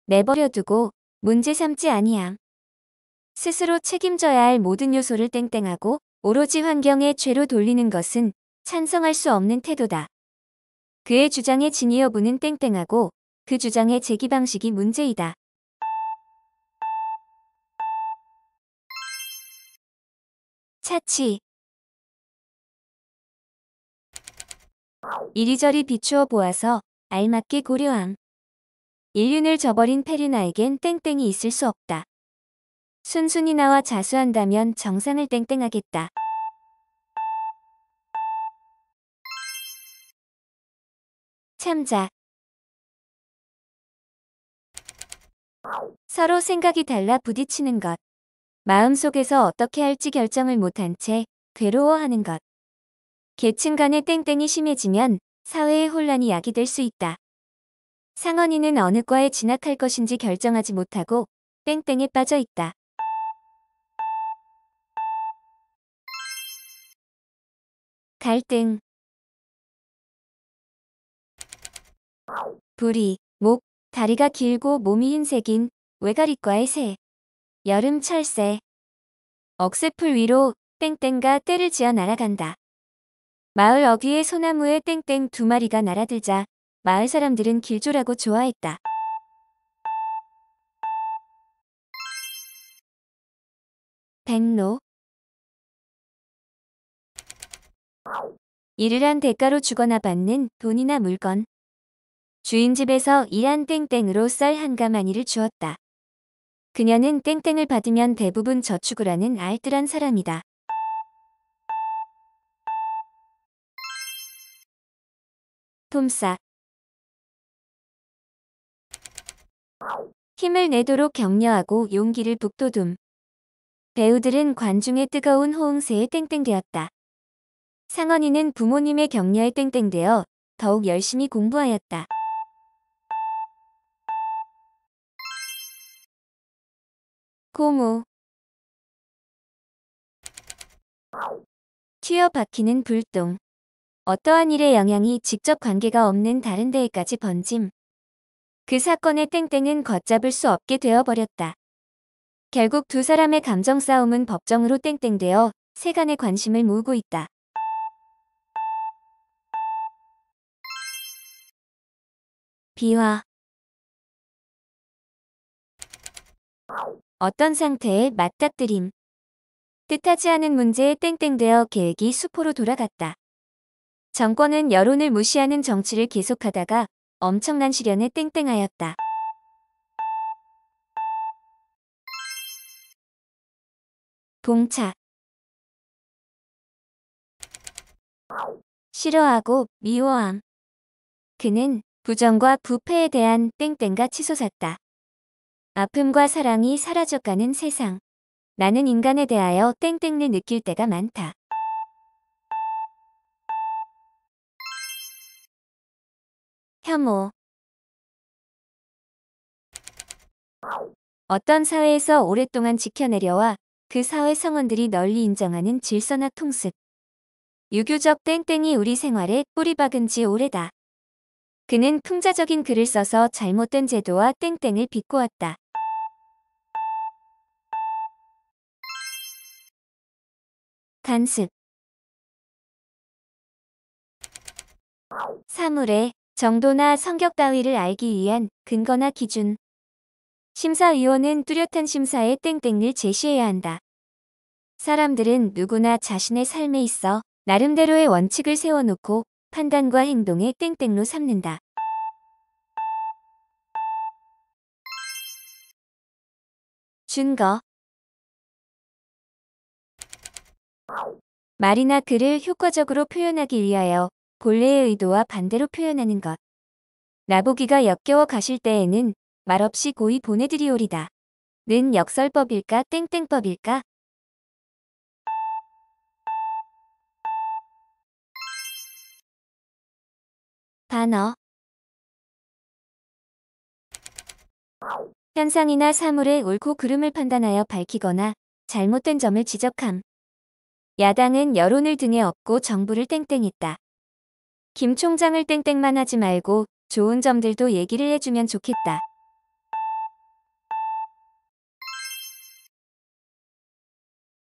내버려두고 문제 삼지 아니함. 스스로 책임져야 할 모든 요소를 땡땡하고 오로지 환경의 죄로 돌리는 것은 찬성할 수 없는 태도다. 그의 주장의 진위 여부는 땡땡하고 그 주장의 제기 방식이 문제이다. 차치. 이리저리 비추어 보아서 알맞게 고려함. 인륜을 저버린 페르나에겐 땡땡이 있을 수 없다. 순순히 나와 자수한다면 정상을 땡땡하겠다. 참자. 서로 생각이 달라 부딪히는 것. 마음속에서 어떻게 할지 결정을 못한 채 괴로워하는 것. 계층 간의 땡땡이 심해지면 사회의 혼란이 야기될 수 있다. 상원이는 어느 과에 진학할 것인지 결정하지 못하고 땡땡에 빠져 있다. 갈등. 부리, 목, 다리가 길고 몸이 흰색인 외가리과의 새. 여름 철새. 억새풀 위로 땡땡과 떼를 지어 날아간다. 마을 어귀의 소나무에 땡땡 2마리가 날아들자 마을 사람들은 길조라고 좋아했다. 백로. 일을 한 대가로 주거나 받는 돈이나 물건. 주인 집에서 일한 땡땡으로 쌀 한 가마니를 주었다. 그녀는 땡땡을 받으면 대부분 저축을 하는 알뜰한 사람이다. 톰싸. 힘을 내도록 격려하고 용기를 북돋움. 배우들은 관중의 뜨거운 호응세에 땡땡되었다. 상원이는 부모님의 격려에 땡땡되어 더욱 열심히 공부하였다. 고무. 튀어 박히는 불똥. 어떠한 일의 영향이 직접 관계가 없는 다른 데에까지 번짐. 그 사건의 땡땡은 걷잡을 수 없게 되어버렸다. 결국 두 사람의 감정 싸움은 법정으로 땡땡되어 세간의 관심을 모으고 있다. 비화. 어떤 상태에 맞닥뜨림. 뜻하지 않은 문제에 땡땡되어 계획이 수포로 돌아갔다. 정권은 여론을 무시하는 정치를 계속하다가 엄청난 시련에 땡땡하였다. 봉착. 싫어하고 미워함. 그는 부정과 부패에 대한 땡땡과 치솟았다. 아픔과 사랑이 사라져가는 세상. 나는 인간에 대하여 땡땡을 느낄 때가 많다. 혐오. 어떤 사회에서 오랫동안 지켜내려와 그 사회 성원들이 널리 인정하는 질서나 통습. 유교적 땡땡이 우리 생활에 뿌리 박은 지 오래다. 그는 풍자적인 글을 써서 잘못된 제도와 땡땡을 비꼬았다. 간습. 사물의 정도나 성격 따위를 알기 위한 근거나 기준. 심사위원은 뚜렷한 심사에 땡땡을 제시해야 한다. 사람들은 누구나 자신의 삶에 있어 나름대로의 원칙을 세워놓고 판단과 행동에 땡땡로 삼는다. 준거. 말이나 글을 효과적으로 표현하기 위하여 본래의 의도와 반대로 표현하는 것. 나보기가 역겨워 가실 때에는 말없이 고이 보내드리오리다. 는 역설법일까 땡땡법일까? 단어. 현상이나 사물의 옳고 그름을 판단하여 밝히거나 잘못된 점을 지적함. 야당은 여론을 등에 업고 정부를 땡땡했다. 김 총장을 땡땡만 하지 말고 좋은 점들도 얘기를 해주면 좋겠다.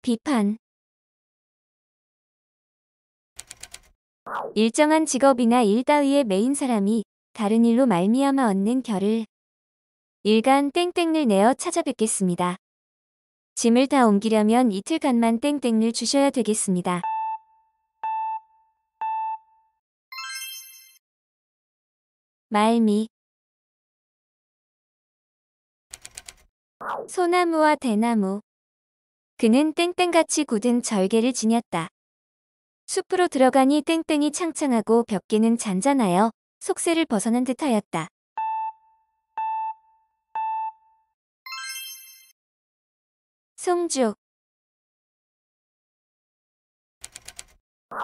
비판. 일정한 직업이나 일 따위의 메인 사람이 다른 일로 말미암아 얻는 결을 일간 땡땡을 내어 찾아뵙겠습니다. 짐을 다 옮기려면 이틀간만 땡땡을 주셔야 되겠습니다. 말미. 소나무와 대나무. 그는 땡땡같이 굳은 절개를 지녔다. 숲으로 들어가니 땡땡이 창창하고 벽계는 잔잔하여 속세를 벗어난 듯하였다. 송죽.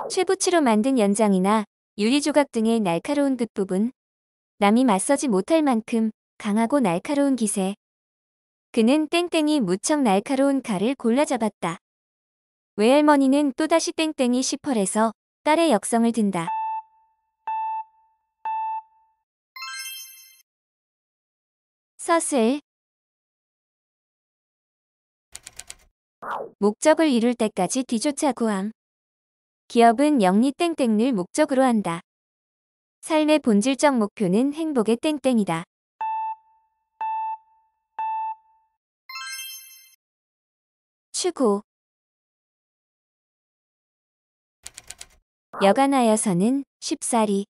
쇠붙이로 만든 연장이나 유리조각 등의 날카로운 끝부분. 남이 맞서지 못할 만큼 강하고 날카로운 기세. 그는 땡땡이 무척 날카로운 칼을 골라 잡았다. 외할머니는 또다시 땡땡이 시펄에서 딸의 역성을 든다. 서슬. 목적을 이룰 때까지 뒤쫓아 구함. 기업은 영리 땡땡을 목적으로 한다. 삶의 본질적 목표는 행복의 땡땡이다. 추구. 여간하여서는 쉽사리.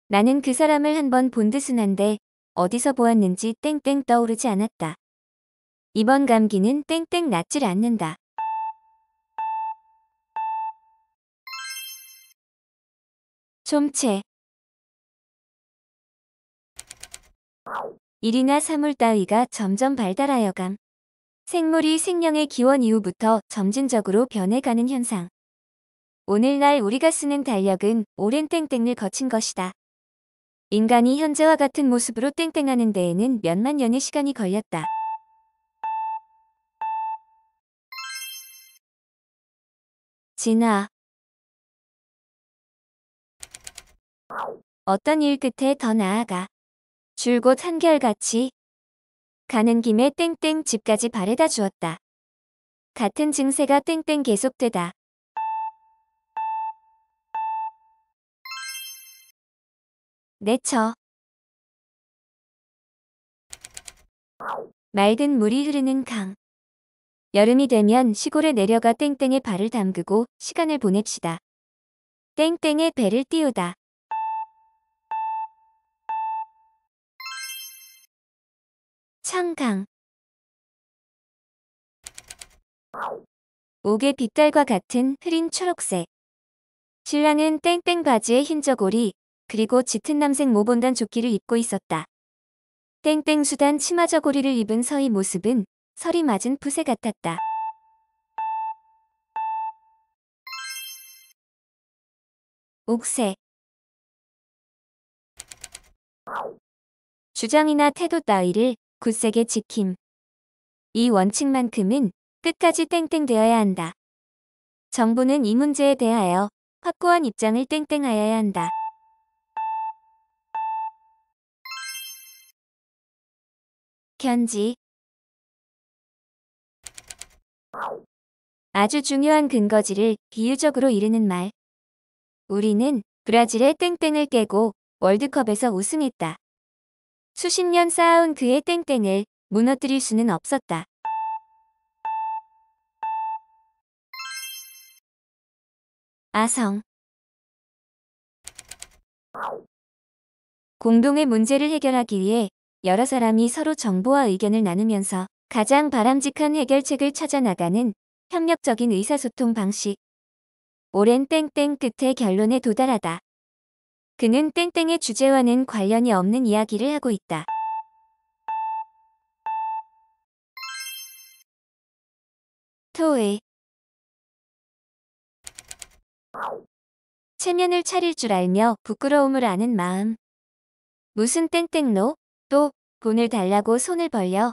나는 그 사람을 한번 본 듯은 한데 어디서 보았는지 땡땡 떠오르지 않았다. 이번 감기는 땡땡 낫질 않는다. 좀채. 일이나 사물 따위가 점점 발달하여감. 생물이 생명의 기원 이후부터 점진적으로 변해가는 현상. 오늘날 우리가 쓰는 달력은 오랜 땡땡을 거친 것이다. 인간이 현재와 같은 모습으로 땡땡하는 데에는 몇만 년의 시간이 걸렸다. 진화. 어떤 일 끝에 더 나아가 줄곧 한결같이 가는 김에 땡땡 집까지 바래다 주었다. 같은 증세가 땡땡 계속되다. 내처. 맑은 물이 흐르는 강. 여름이 되면 시골에 내려가 땡땡에 발을 담그고 시간을 보냅시다. 땡땡에 배를 띄우다. 청강. 옥의 빛깔과 같은 흐린 초록색. 신랑은 땡땡 바지에 흰 저고리 그리고 짙은 남색 모본단 조끼를 입고 있었다. 땡땡 수단 치마 저고리를 입은 서의 모습은 설이 맞은 푸세 같았다. 옥새. 주장이나 태도 따위를 굳세게 지킴. 이 원칙만큼은 끝까지 땡땡되어야 한다. 정부는 이 문제에 대하여 확고한 입장을 땡땡하여야 한다. 견지. 아주 중요한 근거지를 비유적으로 이르는 말. 우리는 브라질의 땡땡을 깨고 월드컵에서 우승했다. 수십 년 쌓아온 그의 땡땡을 무너뜨릴 수는 없었다. 아성. 공동의 문제를 해결하기 위해 여러 사람이 서로 정보와 의견을 나누면서 가장 바람직한 해결책을 찾아 나가는 협력적인 의사소통 방식. 오랜 땡땡 끝에 결론에 도달하다. 그는 땡땡의 주제와는 관련이 없는 이야기를 하고 있다. 토의. 체면을 차릴 줄 알며 부끄러움을 아는 마음. 무슨 땡땡로? 또 돈을 달라고 손을 벌려.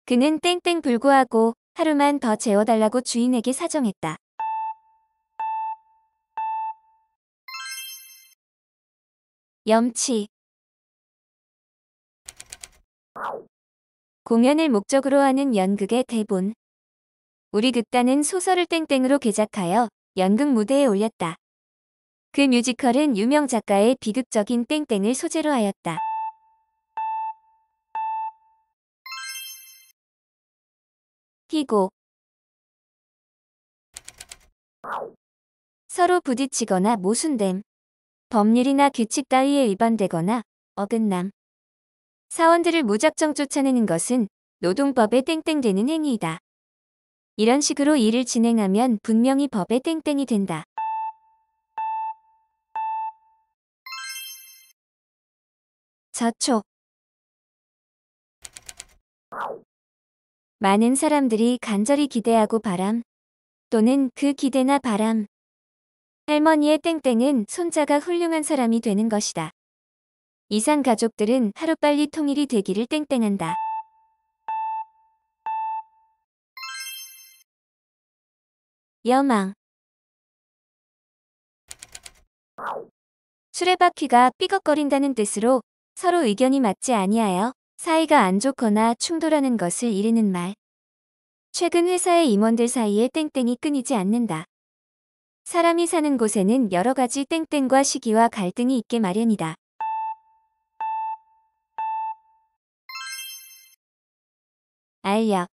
그는 땡땡 불구하고 하루만 더 재워달라고 주인에게 사정했다. 염치. 공연을 목적으로 하는 연극의 대본. 우리 극단은 소설을 땡땡으로 개작하여 연극 무대에 올렸다. 그 뮤지컬은 유명 작가의 비극적인 땡땡을 소재로 하였다. 희고. 서로 부딪히거나 모순됨. 법률이나 규칙 따위에 위반되거나 어긋남. 사원들을 무작정 쫓아내는 것은 노동법에 땡땡되는 행위이다. 이런 식으로 일을 진행하면 분명히 법에 땡땡이 된다. 저촉. 많은 사람들이 간절히 기대하고 바람 또는 그 기대나 바람. 할머니의 땡땡은 손자가 훌륭한 사람이 되는 것이다. 이상 가족들은 하루빨리 통일이 되기를 땡땡한다. 여망. 수레바퀴가 삐걱거린다는 뜻으로 서로 의견이 맞지 아니하여 사이가 안 좋거나 충돌하는 것을 이르는 말. 최근 회사의 임원들 사이에 땡땡이 끊이지 않는다. 사람이 사는 곳에는 여러 가지 땡땡과 시기와 갈등이 있게 마련이다. 알력.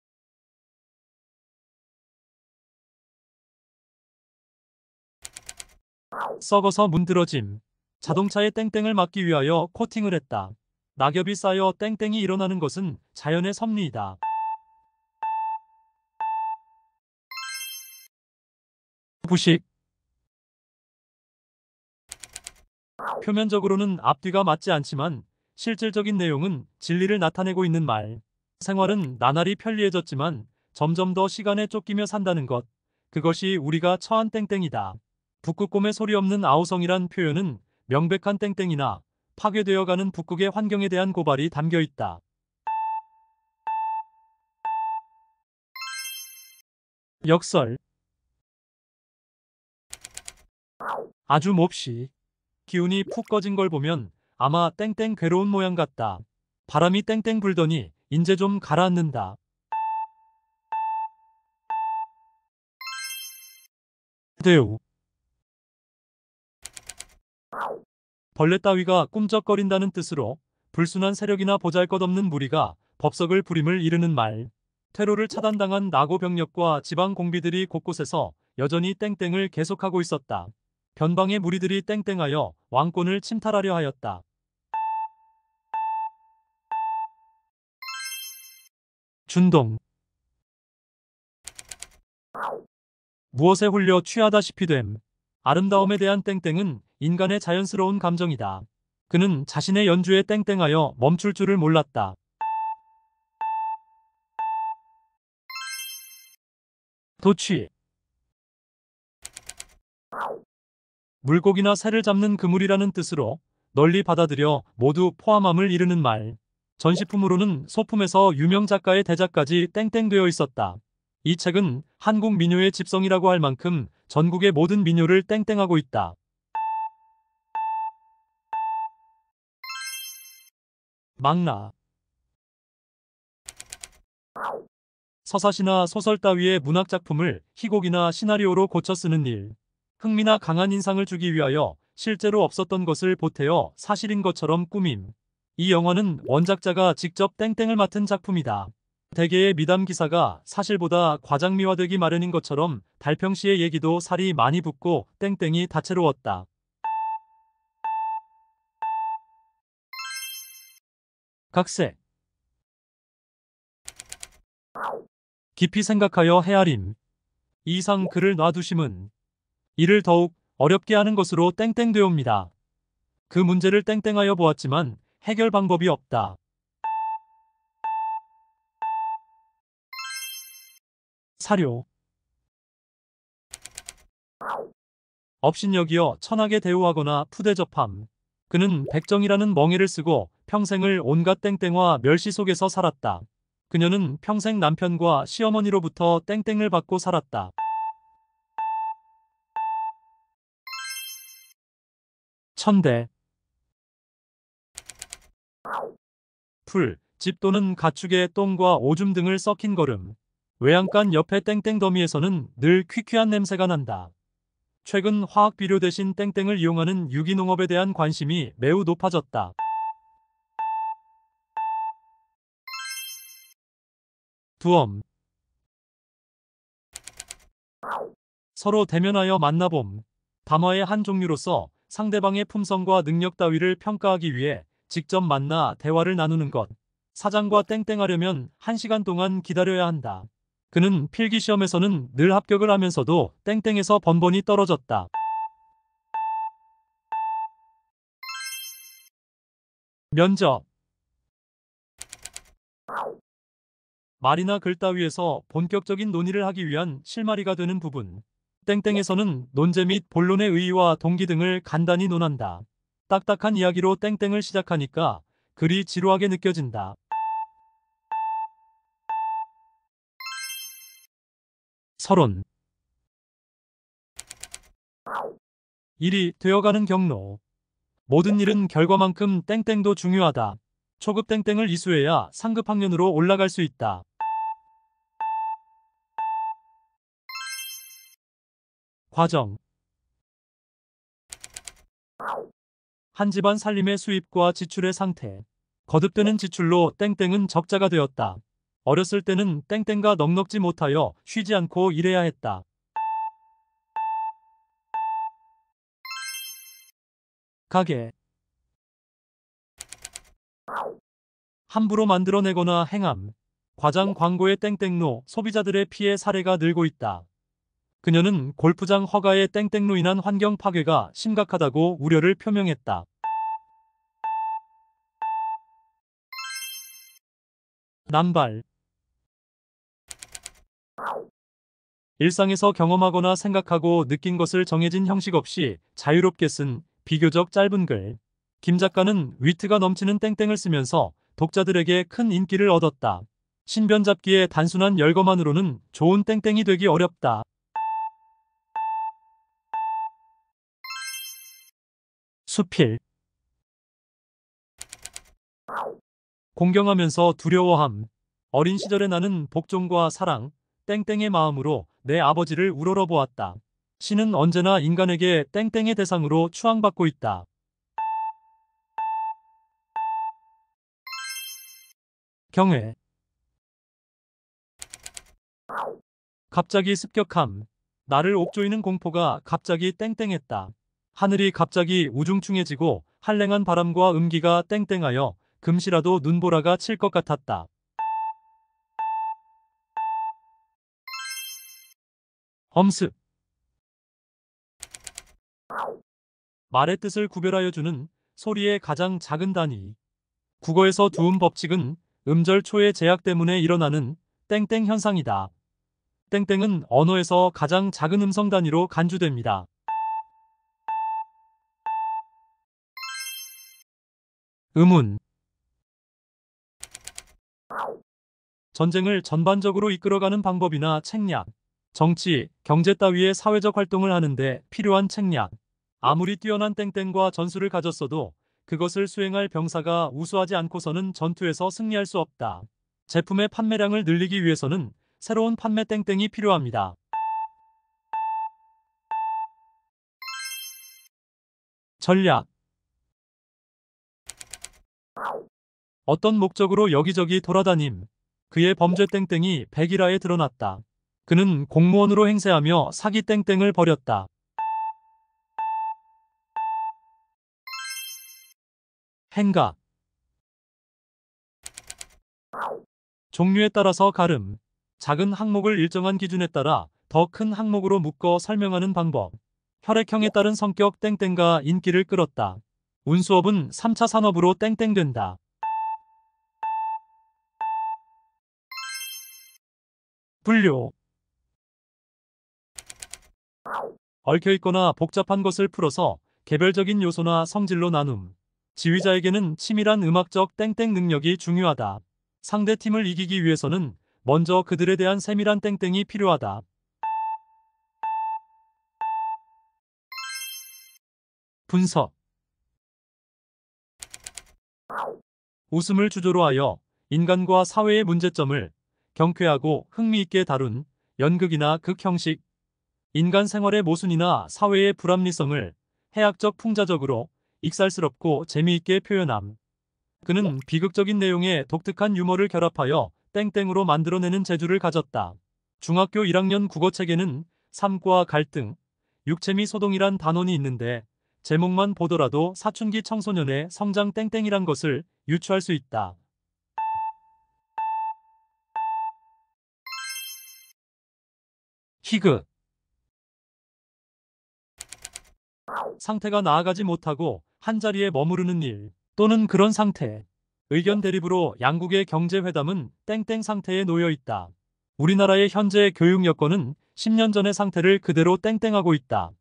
썩어서 문드러짐. 자동차에 땡땡을 막기 위하여 코팅을 했다. 낙엽이 쌓여 땡땡이 일어나는 것은 자연의 섭리이다. 부식. 표면적으로는 앞뒤가 맞지 않지만 실질적인 내용은 진리를 나타내고 있는 말. 생활은 나날이 편리해졌지만 점점 더 시간에 쫓기며 산다는 것. 그것이 우리가 처한 땡땡이다. 북극곰의 소리 없는 아우성이란 표현은 명백한 땡땡이나 파괴되어가는 북극의 환경에 대한 고발이 담겨 있다. 역설. 아주 몹시. 기운이 푹 꺼진 걸 보면 아마 땡땡 괴로운 모양 같다. 바람이 땡땡 불더니 인제 좀 가라앉는다. 대우. 벌레 따위가 꿈쩍거린다는 뜻으로 불순한 세력이나 보잘것없는 무리가 법석을 부림을 이르는 말. 테러를 차단당한 나고 병력과 지방 공비들이 곳곳에서 여전히 땡땡을 계속하고 있었다. 변방의 무리들이 땡땡하여 왕권을 침탈하려 하였다. 준동. 무엇에 홀려 취하다시피 됨. 아름다움에 대한 땡땡은 인간의 자연스러운 감정이다. 그는 자신의 연주에 땡땡하여 멈출 줄을 몰랐다. 도취. 물고기나 새를 잡는 그물이라는 뜻으로 널리 받아들여 모두 포함함을 이르는 말. 전시품으로는 소품에서 유명 작가의 대작까지 땡땡되어 있었다. 이 책은 한국 민요의 집성이라고 할 만큼 전국의 모든 민요를 땡땡하고 있다. 망라. 서사시나 소설 따위의 문학작품을 희곡이나 시나리오로 고쳐 쓰는 일. 흥미나 강한 인상을 주기 위하여 실제로 없었던 것을 보태어 사실인 것처럼 꾸밈. 이 영화는 원작자가 직접 땡땡을 맡은 작품이다. 대개의 미담 기사가 사실보다 과장미화되기 마련인 것처럼 달평씨의 얘기도 살이 많이 붙고 땡땡이 다채로웠다. 각색. 깊이 생각하여 헤아림. 이 이상 글을 놔두심은 이를 더욱 어렵게 하는 것으로 땡땡되옵니다. 그 문제를 땡땡하여 보았지만 해결 방법이 없다. 사료. 업신여기어 천하게 대우하거나 푸대접함. 그는 백정이라는 멍에를 쓰고 평생을 온갖 땡땡과 멸시 속에서 살았다. 그녀는 평생 남편과 시어머니로부터 땡땡을 받고 살았다. 천대. 풀, 집 또는 가축의 똥과 오줌 등을 썩힌 거름. 외양간 옆에 땡땡 더미에서는 늘 퀴퀴한 냄새가 난다. 최근 화학 비료 대신 땡땡을 이용하는 유기농업에 대한 관심이 매우 높아졌다. 두엄. 서로 대면하여 만나봄. 담화의 한 종류로서 상대방의 품성과 능력 따위를 평가하기 위해 직접 만나 대화를 나누는 것. 사장과 땡땡하려면 1시간 동안 기다려야 한다. 그는 필기시험에서는 늘 합격을 하면서도 땡땡에서 번번이 떨어졌다. 면접. 말이나 글 따위에서 본격적인 논의를 하기 위한 실마리가 되는 부분. 땡땡에서는 논제 및 본론의 의의와 동기 등을 간단히 논한다. 딱딱한 이야기로 땡땡을 시작하니까 그리 지루하게 느껴진다. 서론. 일이 되어가는 경로. 모든 일은 결과만큼 땡땡도 중요하다. 초급 땡땡을 이수해야 상급 학년으로 올라갈 수 있다. 과정. 한 집안 살림의 수입과 지출의 상태. 거듭되는 지출로 땡땡은 적자가 되었다. 어렸을 때는 땡땡과 넉넉지 못하여 쉬지 않고 일해야 했다. 가게. 함부로 만들어내거나 행함. 과장 광고의 땡땡로 소비자들의 피해 사례가 늘고 있다. 그녀는 골프장 허가의 땡땡로 인한 환경 파괴가 심각하다고 우려를 표명했다. 남발. 일상에서 경험하거나 생각하고 느낀 것을 정해진 형식 없이 자유롭게 쓴 비교적 짧은 글. 김 작가는 위트가 넘치는 땡땡을 쓰면서 독자들에게 큰 인기를 얻었다. 신변 잡기의 단순한 열거만으로는 좋은 땡땡이 되기 어렵다. 수필. 공경하면서 두려워함. 어린 시절에 나는 복종과 사랑, 땡땡의 마음으로 내 아버지를 우러러 보았다. 신은 언제나 인간에게 땡땡의 대상으로 추앙받고 있다. 경외. 갑자기 습격함. 나를 옥조이는 공포가 갑자기 땡땡했다. 하늘이 갑자기 우중충해지고 한랭한 바람과 음기가 땡땡하여 금시라도 눈보라가 칠 것 같았다. 엄습. 말의 뜻을 구별하여 주는 소리의 가장 작은 단위. 국어에서 두음 법칙은 음절 초의 제약 때문에 일어나는 땡땡 현상이다. 땡땡은 언어에서 가장 작은 음성 단위로 간주됩니다. 음운. 전쟁을 전반적으로 이끌어가는 방법이나 책략. 정치, 경제 따위의 사회적 활동을 하는데 필요한 책략. 아무리 뛰어난 땡땡과 전술을 가졌어도 그것을 수행할 병사가 우수하지 않고서는 전투에서 승리할 수 없다. 제품의 판매량을 늘리기 위해서는 새로운 판매 땡땡이 필요합니다. 전략. 어떤 목적으로 여기저기 돌아다님. 그의 범죄 땡땡이 백일화에 드러났다. 그는 공무원으로 행세하며 사기 땡땡을 벌였다. 행각. 종류에 따라서 가름. 작은 항목을 일정한 기준에 따라 더 큰 항목으로 묶어 설명하는 방법. 혈액형에 따른 성격 땡땡가 인기를 끌었다. 운수업은 3차 산업으로 땡땡된다. 분류. 얽혀있거나 복잡한 것을 풀어서 개별적인 요소나 성질로 나눔. 지휘자에게는 치밀한 음악적 땡땡 능력이 중요하다. 상대 팀을 이기기 위해서는 먼저 그들에 대한 세밀한 땡땡이 필요하다. 분석. 웃음을 주조로 하여 인간과 사회의 문제점을 경쾌하고 흥미있게 다룬 연극이나 극형식, 인간 생활의 모순이나 사회의 불합리성을 해학적 풍자적으로 익살스럽고 재미있게 표현함. 그는 비극적인 내용에 독특한 유머를 결합하여 땡땡으로 만들어내는 재주를 가졌다. 중학교 1학년 국어책에는 삶과 갈등, 육체미 소동이란 단원이 있는데 제목만 보더라도 사춘기 청소년의 성장 땡땡이란 것을 유추할 수 있다. 희극. 상태가 나아가지 못하고 한자리에 머무르는 일 또는 그런 상태. 의견 대립으로 양국의 경제회담은 땡땡 상태에 놓여 있다. 우리나라의 현재 교육 여건은 10년 전의 상태를 그대로 땡땡하고 있다.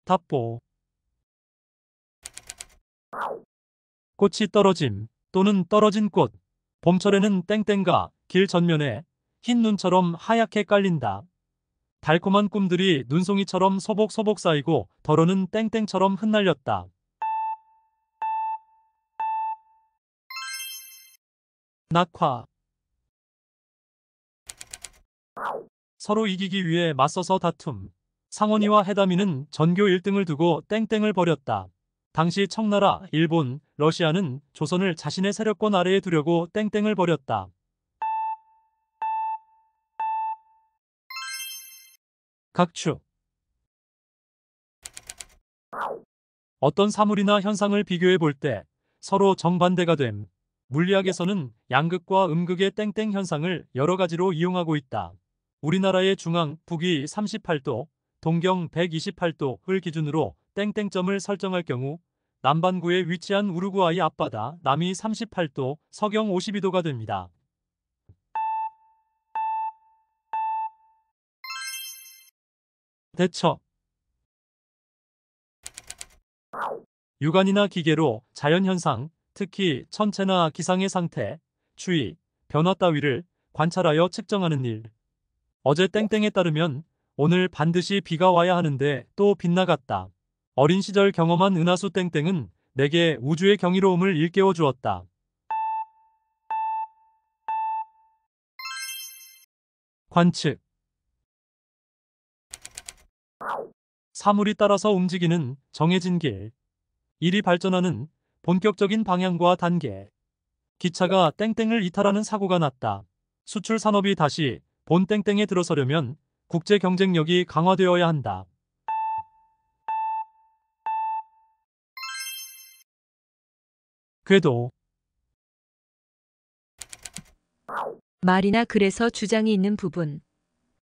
답보. 꽃이 떨어짐 또는 떨어진 꽃. 봄철에는 땡땡가 길 전면에 흰 눈처럼 하얗게 깔린다. 달콤한 꿈들이 눈송이처럼 소복소복 쌓이고 덜어는 땡땡처럼 흩날렸다. 낙화. 서로 이기기 위해 맞서서 다툼. 상원이와 해담이는 전교 1등을 두고 땡땡을 벌였다. 당시 청나라, 일본, 러시아는 조선을 자신의 세력권 아래에 두려고 땡땡을 벌였다. 각축. 어떤 사물이나 현상을 비교해 볼 때 서로 정반대가 됨. 물리학에서는 양극과 음극의 땡땡 현상을 여러 가지로 이용하고 있다. 우리나라의 중앙, 북위 38도, 동경 128도를 기준으로 땡땡점을 설정할 경우 남반구에 위치한 우루과이 앞바다 남위 38도, 서경 52도가 됩니다. 대처. 육안이나 기계로 자연현상, 특히 천체나 기상의 상태, 추위, 변화 따위를 관찰하여 측정하는 일. 어제 땡땡에 따르면 오늘 반드시 비가 와야 하는데 또 빗나갔다. 어린 시절 경험한 은하수 땡땡은 내게 우주의 경이로움을 일깨워 주었다. 관측. 사물이 따라서 움직이는 정해진 길. 일이 발전하는 본격적인 방향과 단계. 기차가 땡땡을 이탈하는 사고가 났다. 수출 산업이 다시 본 땡땡에 들어서려면 국제 경쟁력이 강화되어야 한다. 궤도. 말이나 글에서 주장이 있는 부분.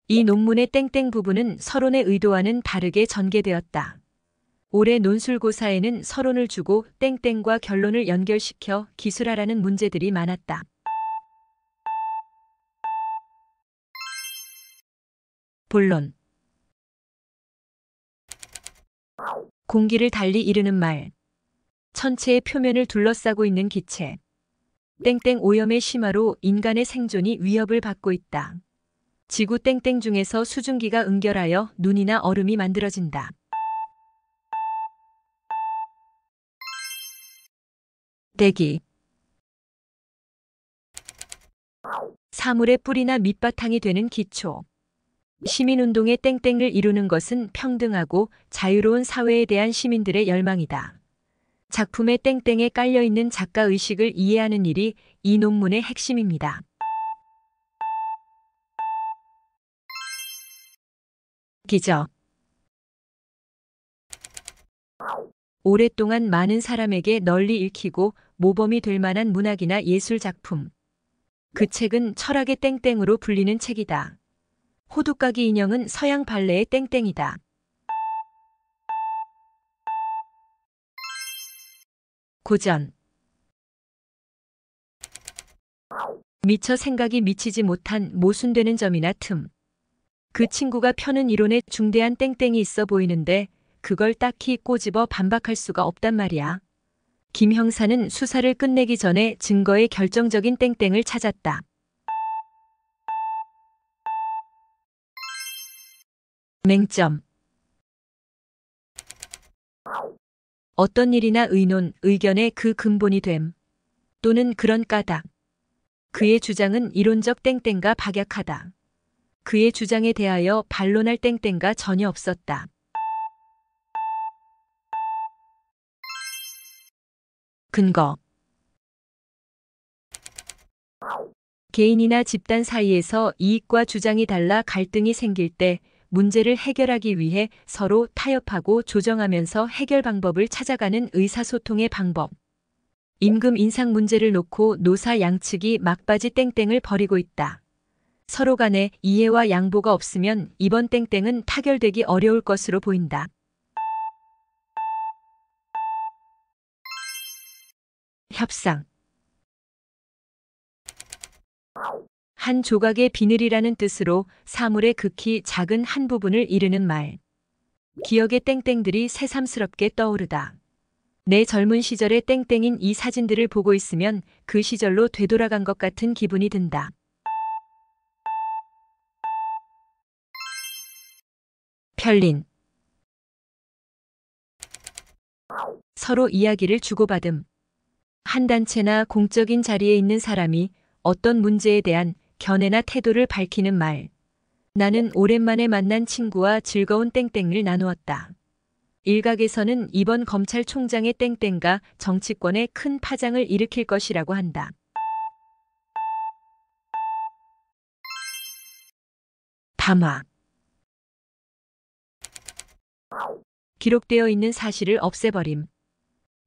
이 논문의 땡땡 부분은 서론의 의도와는 다르게 전개되었다. 올해 논술고사에는 서론을 주고 땡땡과 결론을 연결시켜 기술하라는 문제들이 많았다. 본론. 공기를 달리 이르는 말. 천체의 표면을 둘러싸고 있는 기체. 땡땡 오염의 심화로 인간의 생존이 위협을 받고 있다. 지구 땡땡 중에서 수증기가 응결하여 눈이나 얼음이 만들어진다. 대기. 사물의 뿌리나 밑바탕이 되는 기초. 시민운동의 땡땡을 이루는 것은 평등하고 자유로운 사회에 대한 시민들의 열망이다. 작품의 땡땡에 깔려있는 작가의식을 이해하는 일이 이 논문의 핵심입니다. 기적. 오랫동안 많은 사람에게 널리 읽히고 모범이 될 만한 문학이나 예술 작품. 그 책은 철학의 땡땡으로 불리는 책이다. 호두까기 인형은 서양 발레의 땡땡이다. 고전. 미처 생각이 미치지 못한 모순되는 점이나 틈. 그 친구가 펴는 이론에 중대한 땡땡이 있어 보이는데 그걸 딱히 꼬집어 반박할 수가 없단 말이야. 김 형사는 수사를 끝내기 전에 증거의 결정적인 땡땡을 찾았다. 맹점. 어떤 일이나 의논, 의견의 그 근본이 됨. 또는 그런 까닭. 그의 주장은 이론적 땡땡과 박약하다. 그의 주장에 대하여 반론할 땡땡가 전혀 없었다. 근거. 개인이나 집단 사이에서 이익과 주장이 달라 갈등이 생길 때 문제를 해결하기 위해 서로 타협하고 조정하면서 해결 방법을 찾아가는 의사소통의 방법. 임금 인상 문제를 놓고 노사 양측이 막바지 땡땡을 벌이고 있다. 서로 간에 이해와 양보가 없으면 이번 땡땡은 타결되기 어려울 것으로 보인다. 협상. 한 조각의 비늘이라는 뜻으로 사물의 극히 작은 한 부분을 이르는 말. 기억의 땡땡들이 새삼스럽게 떠오르다. 내 젊은 시절의 땡땡인 이 사진들을 보고 있으면 그 시절로 되돌아간 것 같은 기분이 든다. 편린. 서로 이야기를 주고받음. 한 단체나 공적인 자리에 있는 사람이 어떤 문제에 대한 견해나 태도를 밝히는 말. 나는 오랜만에 만난 친구와 즐거운 땡땡을 나누었다. 일각에서는 이번 검찰총장의 땡땡가 정치권에 큰 파장을 일으킬 것이라고 한다. 담화. 기록되어 있는 사실을 없애버림.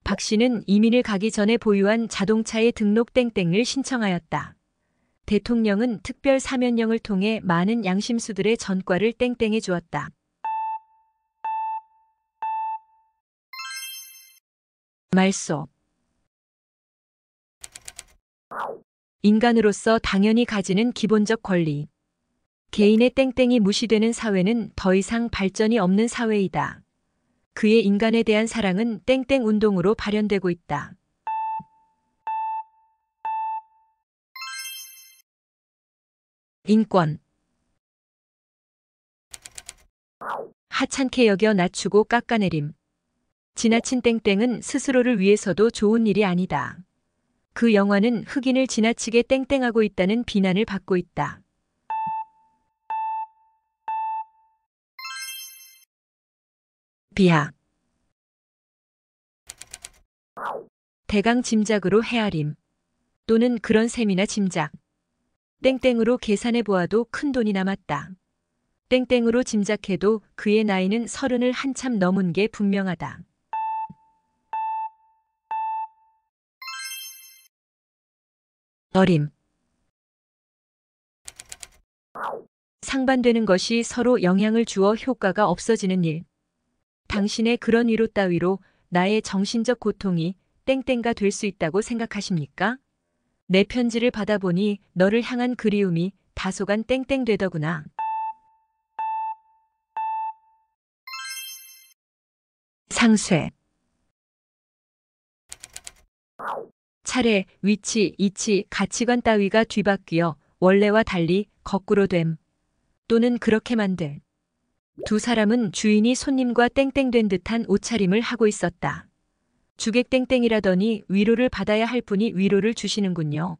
박 씨는 이민을 가기 전에 보유한 자동차의 등록 땡땡을 신청하였다. 대통령은 특별 사면령을 통해 많은 양심수들의 전과를 땡땡해 주었다. 말소. 인간으로서 당연히 가지는 기본적 권리. 개인의 땡땡이 무시되는 사회는 더 이상 발전이 없는 사회이다. 그의 인간에 대한 사랑은 땡땡 운동으로 발현되고 있다. 인권. 하찮게 여겨 낮추고 깎아내림. 지나친 땡땡은 스스로를 위해서도 좋은 일이 아니다. 그 영화는 흑인을 지나치게 땡땡하고 있다는 비난을 받고 있다. 비하. 대강 짐작으로 헤아림. 또는 그런 셈이나 짐작. 땡땡으로 계산해 보아도 큰 돈이 남았다. 땡땡으로 짐작해도 그의 나이는 30을 한참 넘은 게 분명하다. 어림. 상반되는 것이 서로 영향을 주어 효과가 없어지는 일. 당신의 그런 위로 따위로 나의 정신적 고통이 땡땡가 될 수 있다고 생각하십니까? 내 편지를 받아보니 너를 향한 그리움이 다소간 땡땡 되더구나. 상쇄. 차례, 위치, 이치, 가치관 따위가 뒤바뀌어 원래와 달리 거꾸로 됨. 또는 그렇게 만들. 두 사람은 주인이 손님과 땡땡된 듯한 옷차림을 하고 있었다. 주객 땡땡이라더니 위로를 받아야 할 분이 위로를 주시는군요.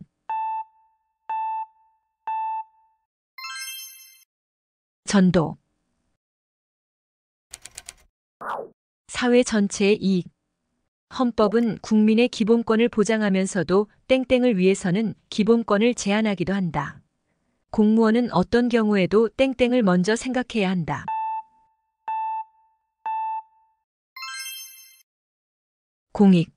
전도. 사회 전체의 이익. 헌법은 국민의 기본권을 보장하면서도 땡땡을 위해서는 기본권을 제한하기도 한다. 공무원은 어떤 경우에도 땡땡을 먼저 생각해야 한다. 공익.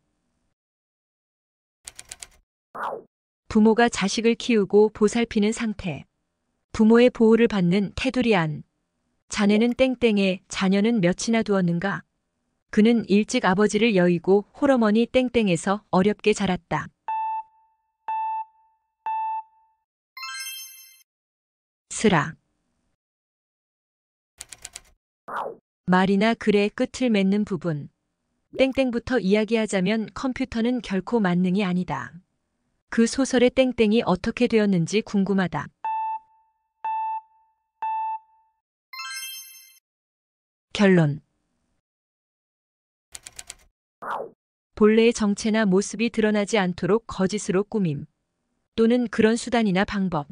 부모가 자식을 키우고 보살피는 상태. 부모의 보호를 받는 테두리 안. 자네는 땡땡에 자녀는 몇이나 두었는가? 그는 일찍 아버지를 여의고 홀어머니 땡땡에서 어렵게 자랐다. 스라. 말이나 글의 끝을 맺는 부분. 땡땡부터 이야기하자면 컴퓨터는 결코 만능이 아니다. 그 소설의 땡땡이 어떻게 되었는지 궁금하다. 결론. 본래의 정체나 모습이 드러나지 않도록 거짓으로 꾸밈. 또는 그런 수단이나 방법.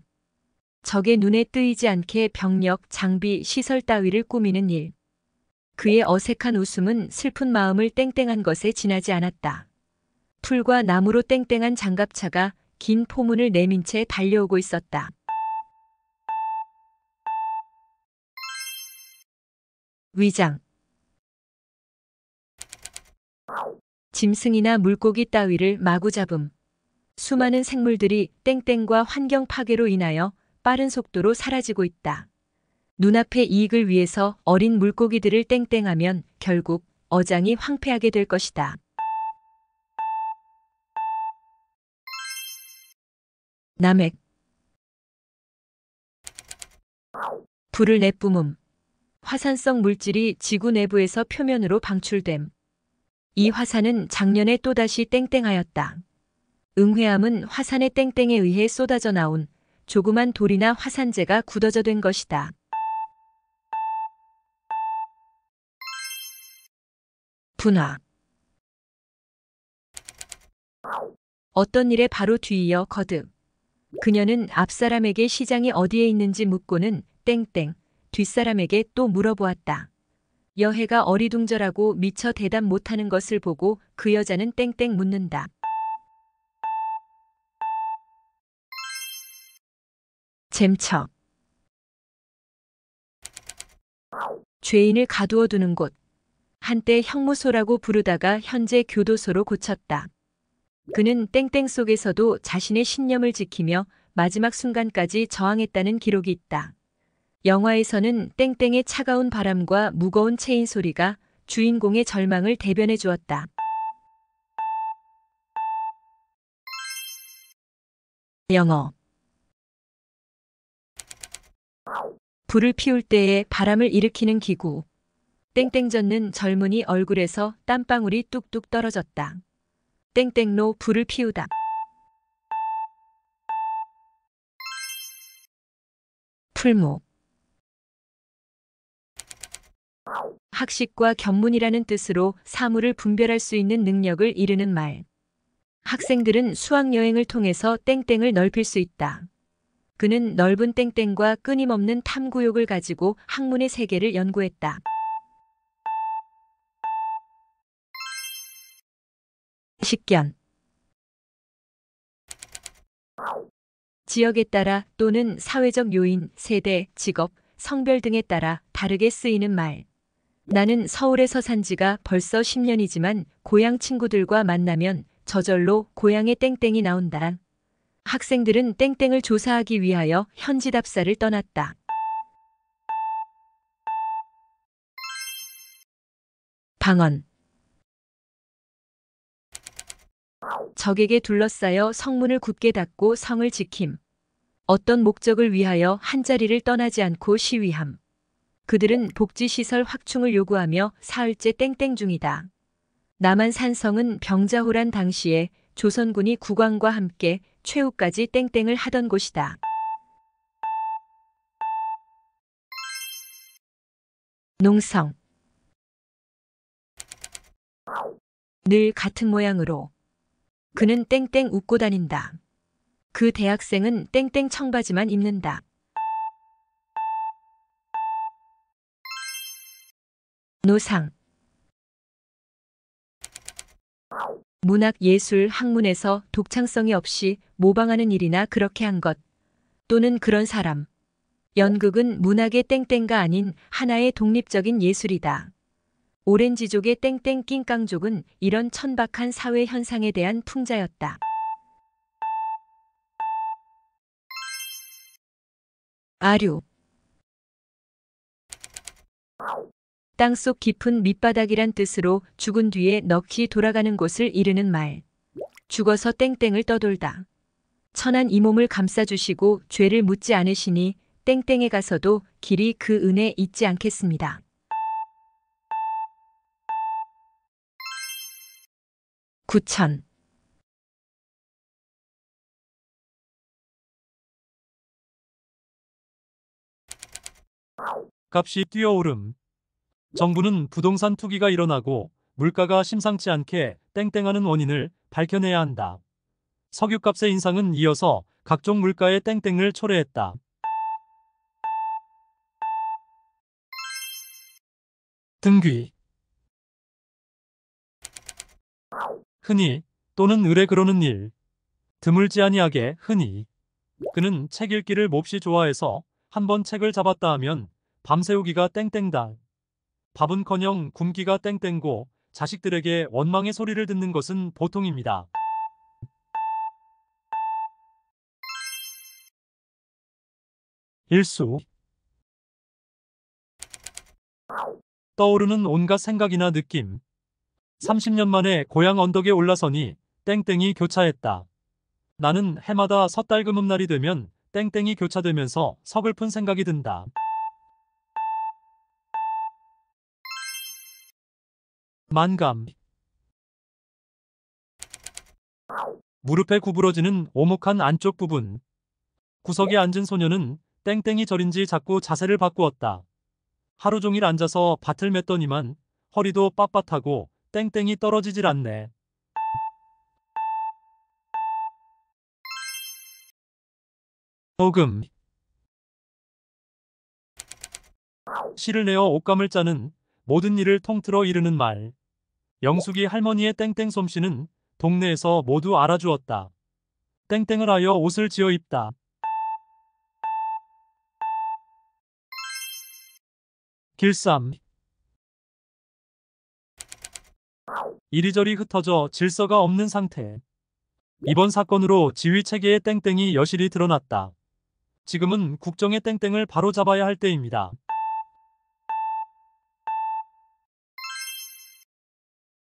적의 눈에 뜨이지 않게 병력, 장비, 시설 따위를 꾸미는 일. 그의 어색한 웃음은 슬픈 마음을 땡땡한 것에 지나지 않았다. 풀과 나무로 땡땡한 장갑차가 긴 포문을 내민 채 달려오고 있었다. 위장. 짐승이나 물고기 따위를 마구 잡음. 수많은 생물들이 땡땡과 환경 파괴로 인하여 빠른 속도로 사라지고 있다. 눈앞의 이익을 위해서 어린 물고기들을 땡땡하면 결국 어장이 황폐하게 될 것이다. 남핵. 불을 내뿜음. 화산성 물질이 지구 내부에서 표면으로 방출됨. 이 화산은 작년에 또다시 땡땡하였다. 응회암은 화산의 땡땡에 의해 쏟아져 나온 조그만 돌이나 화산재가 굳어져 된 것이다. 분화. 어떤 일에 바로 뒤이어 거듭. 그녀는 앞사람에게 시장이 어디에 있는지 묻고는 땡땡, 뒷사람에게 또 물어보았다. 여해가 어리둥절하고 미처 대답 못하는 것을 보고 그 여자는 땡땡 묻는다. 잼처. 죄인을 가두어 두는 곳. 한때 형무소라고 부르다가 현재 교도소로 고쳤다. 그는 땡땡 속에서도 자신의 신념을 지키며 마지막 순간까지 저항했다는 기록이 있다. 영화에서는 땡땡의 차가운 바람과 무거운 체인 소리가 주인공의 절망을 대변해 주었다. 영어. 불을 피울 때에 바람을 일으키는 기구. 땡땡 젓는 젊은이 얼굴에서 땀방울이 뚝뚝 떨어졌다. 땡땡로 불을 피우다. 풀목. 학식과 견문이라는 뜻으로 사물을 분별할 수 있는 능력을 이르는 말. 학생들은 수학여행을 통해서 땡땡을 넓힐 수 있다. 그는 넓은 땡땡과 끊임없는 탐구욕을 가지고 학문의 세계를 연구했다. 식견. 지역에 따라 또는 사회적 요인, 세대, 직업, 성별 등에 따라 다르게 쓰이는 말. 나는 서울에서 산 지가 벌써 10년이지만 고향 친구들과 만나면 저절로 고향의 땡땡이 나온다. 학생들은 땡땡을 조사하기 위하여 현지 답사를 떠났다. 방언. 적에게 둘러싸여 성문을 굳게 닫고 성을 지킴. 어떤 목적을 위하여 한자리를 떠나지 않고 시위함. 그들은 복지시설 확충을 요구하며 사흘째 땡땡 중이다. 남한 산성은 병자호란 당시에 조선군이 국왕과 함께 최후까지 땡땡을 하던 곳이다. 농성. 늘 같은 모양으로. 그는 땡땡 웃고 다닌다. 그 대학생은 땡땡 청바지만 입는다. 노상. 문학, 예술, 학문에서 독창성이 없이 모방하는 일이나 그렇게 한 것, 또는 그런 사람. 연극은 문학의 땡땡가 아닌 하나의 독립적인 예술이다. 오렌지족의 땡땡 낑깡족은 이런 천박한 사회 현상에 대한 풍자였다. 아류. 땅속 깊은 밑바닥이란 뜻으로 죽은 뒤에 넋이 돌아가는 곳을 이르는 말. 죽어서 땡땡을 떠돌다. 천한 이 몸을 감싸주시고 죄를 묻지 않으시니 땡땡에 가서도 길이 그 은혜 잊지 않겠습니다. 구천. 값이 뛰어오름. 정부는 부동산 투기가 일어나고 물가가 심상치 않게 땡땡하는 원인을 밝혀내야 한다. 석유값의 인상은 이어서 각종 물가의 땡땡을 초래했다. 등귀. 흔히 또는 의뢰 그러는 일. 드물지 아니하게 흔히. 그는 책 읽기를 몹시 좋아해서 한번 책을 잡았다 하면 밤새우기가 땡땡다. 밥은커녕 굶기가 땡땡고 자식들에게 원망의 소리를 듣는 것은 보통입니다. 일수. 떠오르는 온갖 생각이나 느낌. 30년 만에 고향 언덕에 올라서니 땡땡이 교차했다. 나는 해마다 섣달금음날이 되면 땡땡이 교차되면서 서글픈 생각이 든다. 만감. 무릎에 구부러지는 오목한 안쪽 부분. 구석에 앉은 소녀는 땡땡이 절인지 자꾸 자세를 바꾸었다. 하루 종일 앉아서 밭을 맸더니만 허리도 빳빳하고 땡땡이 떨어지질 않네. 오금. 실을 내어 옷감을 짜는 모든 일을 통틀어 이르는 말. 영숙이 할머니의 땡땡 솜씨는 동네에서 모두 알아주었다. 땡땡을 하여 옷을 지어 입다. 길쌈. 이리저리 흩어져 질서가 없는 상태. 이번 사건으로 지휘 체계의 땡땡이 여실히 드러났다. 지금은 국정의 땡땡을 바로잡아야 할 때입니다.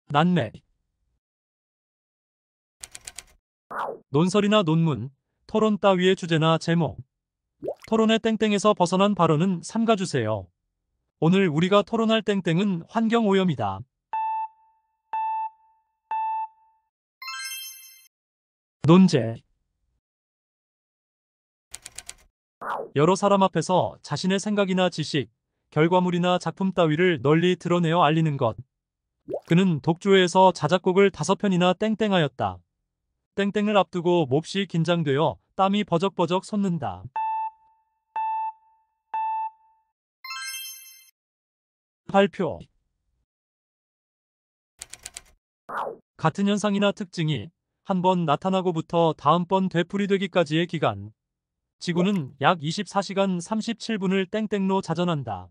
난매. 논설이나 논문, 토론 따위의 주제나 제목. 토론의 땡땡에서 벗어난 발언은 삼가주세요. 오늘 우리가 토론할 땡땡은 환경오염이다. 논제. 여러 사람 앞에서 자신의 생각이나 지식, 결과물이나 작품 따위를 널리 드러내어 알리는 것. 그는 독주회에서 자작곡을 5편이나 땡땡하였다. 땡땡을 앞두고 몹시 긴장되어 땀이 버적버적 솟는다. 발표. 같은 현상이나 특징이 한 번 나타나고부터 다음번 되풀이되기까지의 기간. 지구는 약 24시간 37분을 땡땡로 자전한다.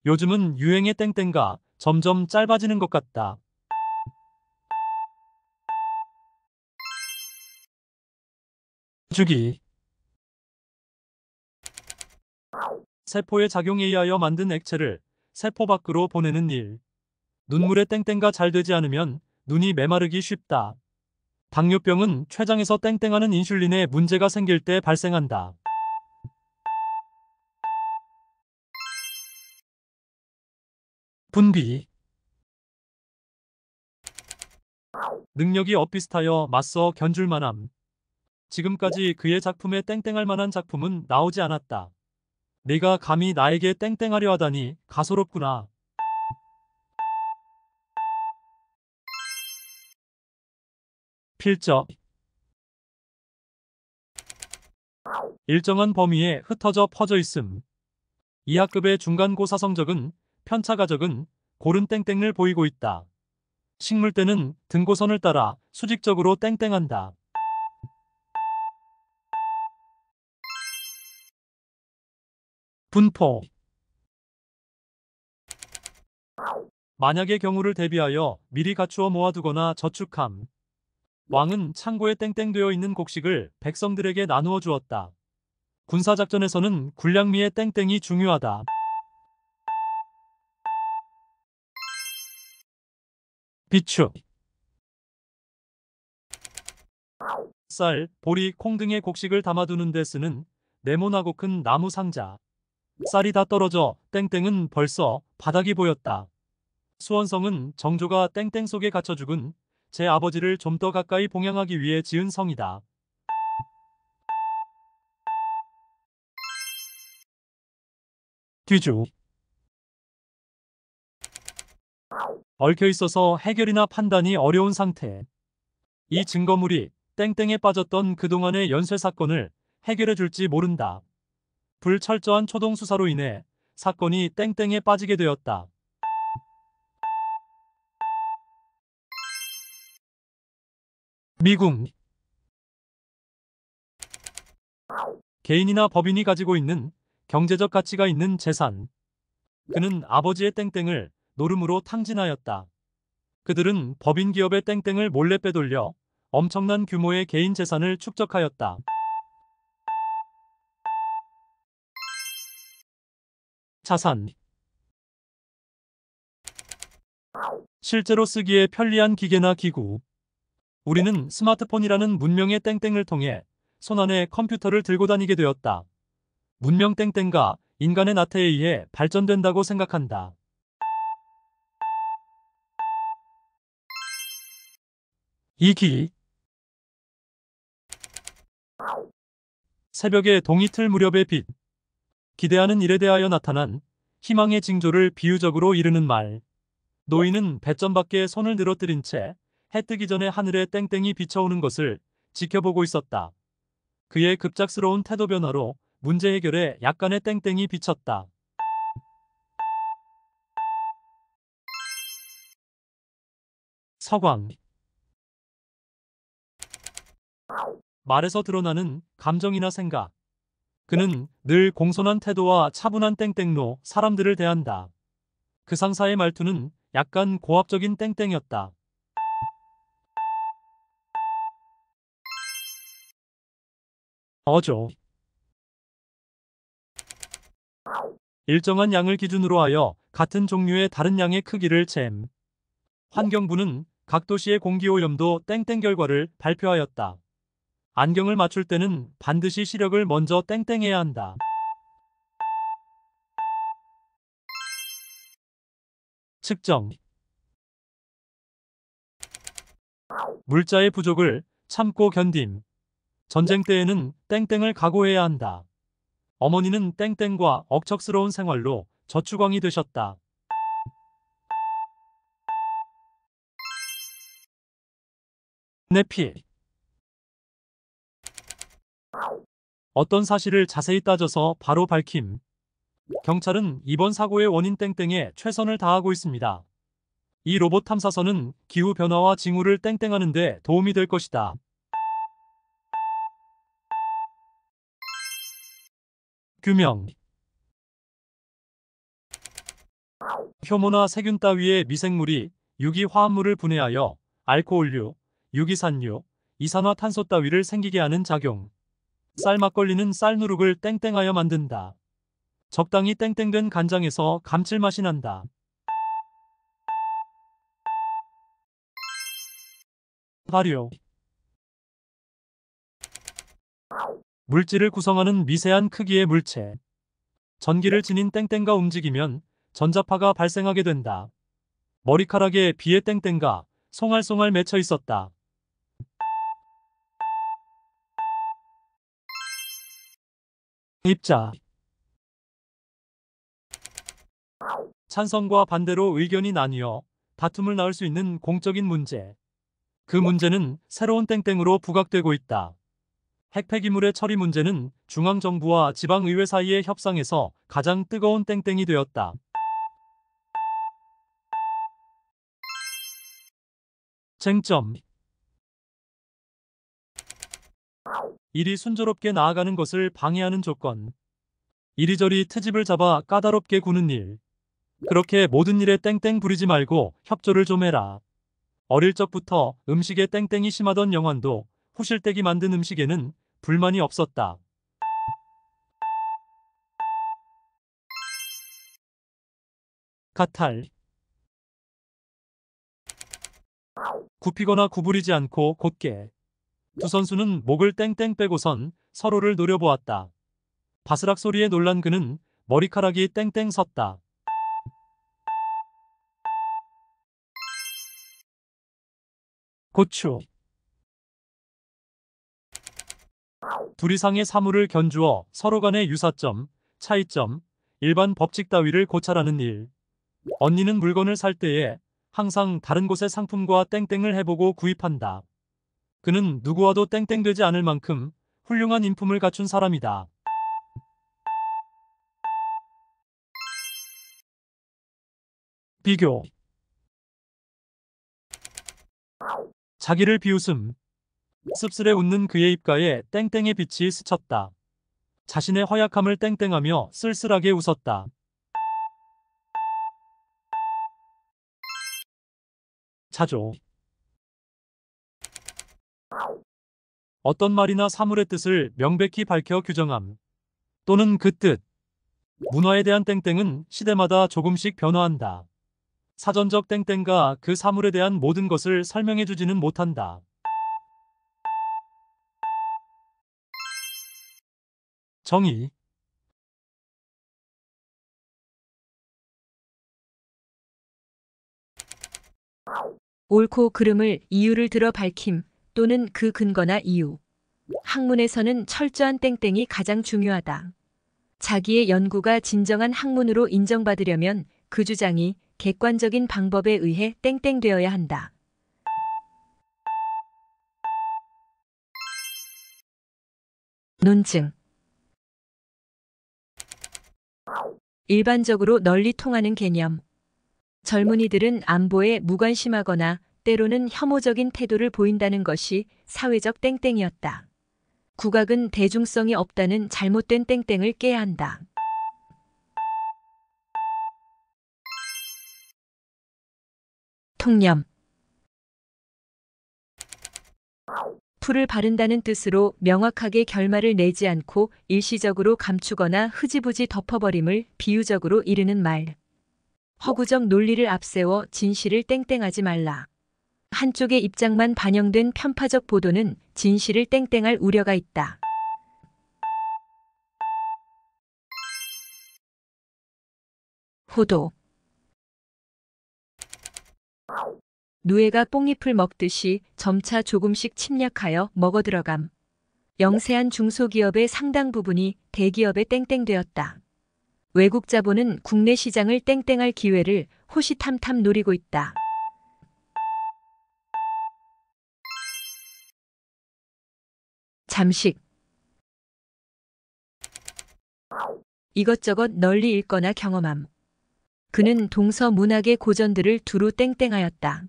요즘은 유행의 땡땡가 점점 짧아지는 것 같다. 주기. 세포의 작용에 의하여 만든 액체를 세포 밖으로 보내는 일. 눈물의 땡땡가 잘 되지 않으면 눈이 메마르기 쉽다. 당뇨병은 췌장에서 땡땡하는 인슐린에 문제가 생길 때 발생한다. 분비. 능력이 엇비슷하여 맞서 견줄만함. 지금까지 그의 작품에 땡땡할 만한 작품은 나오지 않았다. 네가 감히 나에게 땡땡하려 하다니 가소롭구나. 필적. 일정한 범위에 흩어져 퍼져 있음. 이하급의 중간고사 성적은 편차가 적은 고른 땡땡을 보이고 있다. 식물대는 등고선을 따라 수직적으로 땡땡한다. 분포. 만약의 경우를 대비하여 미리 갖추어 모아두거나 저축함. 왕은 창고에 땡땡되어 있는 곡식을 백성들에게 나누어 주었다. 군사작전에서는 군량미의 땡땡이 중요하다. 비축. 쌀, 보리, 콩 등의 곡식을 담아두는 데 쓰는 네모나고 큰 나무 상자. 쌀이 다 떨어져 땡땡은 벌써 바닥이 보였다. 수원성은 정조가 땡땡 속에 갇혀 죽은 제 아버지를 좀 더 가까이 봉양하기 위해 지은 성이다. 뒤주. 얽혀 있어서 해결이나 판단이 어려운 상태. 이 증거물이 땡땡에 빠졌던 그동안의 연쇄 사건을 해결해 줄지 모른다. 불철저한 초동 수사로 인해 사건이 땡땡에 빠지게 되었다. 미궁. 개인이나 법인이 가지고 있는 경제적 가치가 있는 재산. 그는 아버지의 땡땡을 노름으로 탕진하였다. 그들은 법인 기업의 땡땡을 몰래 빼돌려 엄청난 규모의 개인 재산을 축적하였다. 자산. 실제로 쓰기에 편리한 기계나 기구. 우리는 스마트폰이라는 문명의 땡땡을 통해 손안에 컴퓨터를 들고 다니게 되었다. 문명 땡땡가 인간의 나태에 의해 발전된다고 생각한다. 이기. 새벽의 동이틀 무렵의 빛. 기대하는 일에 대하여 나타난 희망의 징조를 비유적으로 이르는 말. 노인은 뱃점 밖에 손을 늘어뜨린 채 해 뜨기 전에 하늘에 땡땡이 비쳐오는 것을 지켜보고 있었다. 그의 급작스러운 태도 변화로 문제 해결에 약간의 땡땡이 비쳤다. 서광. 말에서 드러나는 감정이나 생각. 그는 늘 공손한 태도와 차분한 땡땡로 사람들을 대한다. 그 상사의 말투는 약간 고압적인 땡땡이었다. 어조. 일정한 양을 기준으로 하여 같은 종류의 다른 양의 크기를 잴. 환경부는 각 도시의 공기오염도 땡땡 결과를 발표하였다. 안경을 맞출 때는 반드시 시력을 먼저 땡땡해야 한다. 측정. 물자의 부족을 참고 견딤. 전쟁 때에는 땡땡을 각오해야 한다. 어머니는 땡땡과 억척스러운 생활로 저축왕이 되셨다. 내피. 어떤 사실을 자세히 따져서 바로 밝힘. 경찰은 이번 사고의 원인 땡땡에 최선을 다하고 있습니다. 이 로봇 탐사선은 기후변화와 징후를 땡땡하는 데 도움이 될 것이다. 규명. 효모나 세균 따위의 미생물이 유기화합물을 분해하여 알코올류, 유기산류, 이산화탄소 따위를 생기게 하는 작용. 쌀 막걸리는 쌀 누룩을 땡땡하여 만든다. 적당히 땡땡된 간장에서 감칠맛이 난다. 발효. 물질을 구성하는 미세한 크기의 물체. 전기를 지닌 땡땡가 움직이면 전자파가 발생하게 된다. 머리카락에 비의 땡땡가 송알송알 맺혀 있었다. 입자. 찬성과 반대로 의견이 나뉘어 다툼을 낳을 수 있는 공적인 문제. 그 문제는 새로운 땡땡으로 부각되고 있다. 핵폐기물의 처리 문제는 중앙정부와 지방의회 사이의 협상에서 가장 뜨거운 땡땡이 되었다. 쟁점. 일이 순조롭게 나아가는 것을 방해하는 조건. 이리저리 트집을 잡아 까다롭게 구는 일. 그렇게 모든 일에 땡땡 부리지 말고 협조를 좀 해라. 어릴 적부터 음식에 땡땡이 심하던 영환도 후실댁이 만든 음식에는 불만이 없었다. 가탈. 굽히거나 구부리지 않고 곧게. 두 선수는 목을 땡땡 빼고선 서로를 노려보았다. 바스락 소리에 놀란 그는 머리카락이 땡땡 섰다. 고추. 둘 이상의 사물을 견주어 서로 간의 유사점, 차이점, 일반 법칙 따위를 고찰하는 일. 언니는 물건을 살 때에 항상 다른 곳의 상품과 땡땡을 해보고 구입한다. 그는 누구와도 땡땡되지 않을 만큼 훌륭한 인품을 갖춘 사람이다. 비교. 자기를 비웃음. 씁쓸해 웃는 그의 입가에 땡땡의 빛이 스쳤다. 자신의 허약함을 땡땡하며 쓸쓸하게 웃었다. 자조. 어떤 말이나 사물의 뜻을 명백히 밝혀 규정함. 또는 그 뜻. 문화에 대한 땡땡은 시대마다 조금씩 변화한다. 사전적 땡땡과 그 사물에 대한 모든 것을 설명해주지는 못한다. 정의. 옳고 그름을 이유를 들어 밝힘 또는 그 근거나 이유. 학문에서는 철저한 땡땡이 가장 중요하다. 자기의 연구가 진정한 학문으로 인정받으려면 그 주장이 객관적인 방법에 의해 땡땡되어야 한다. 논증. 일반적으로 널리 통하는 개념. 젊은이들은 안보에 무관심하거나 때로는 혐오적인 태도를 보인다는 것이 사회적 땡땡이었다. 국악은 대중성이 없다는 잘못된 땡땡을 깨야 한다. 통념. 풀을 바른다는 뜻으로 명확하게 결말을 내지 않고 일시적으로 감추거나 흐지부지 덮어버림을 비유적으로 이르는 말. 허구적 논리를 앞세워 진실을 땡땡하지 말라. 한쪽의 입장만 반영된 편파적 보도는 진실을 땡땡할 우려가 있다. 호도. 누에가 뽕잎을 먹듯이 점차 조금씩 침략하여 먹어들어감. 영세한 중소기업의 상당 부분이 대기업에 땡땡되었다. 외국 자본은 국내 시장을 땡땡할 기회를 호시탐탐 노리고 있다. 잠식. 이것저것 널리 읽거나 경험함. 그는 동서 문학의 고전들을 두루 땡땡하였다.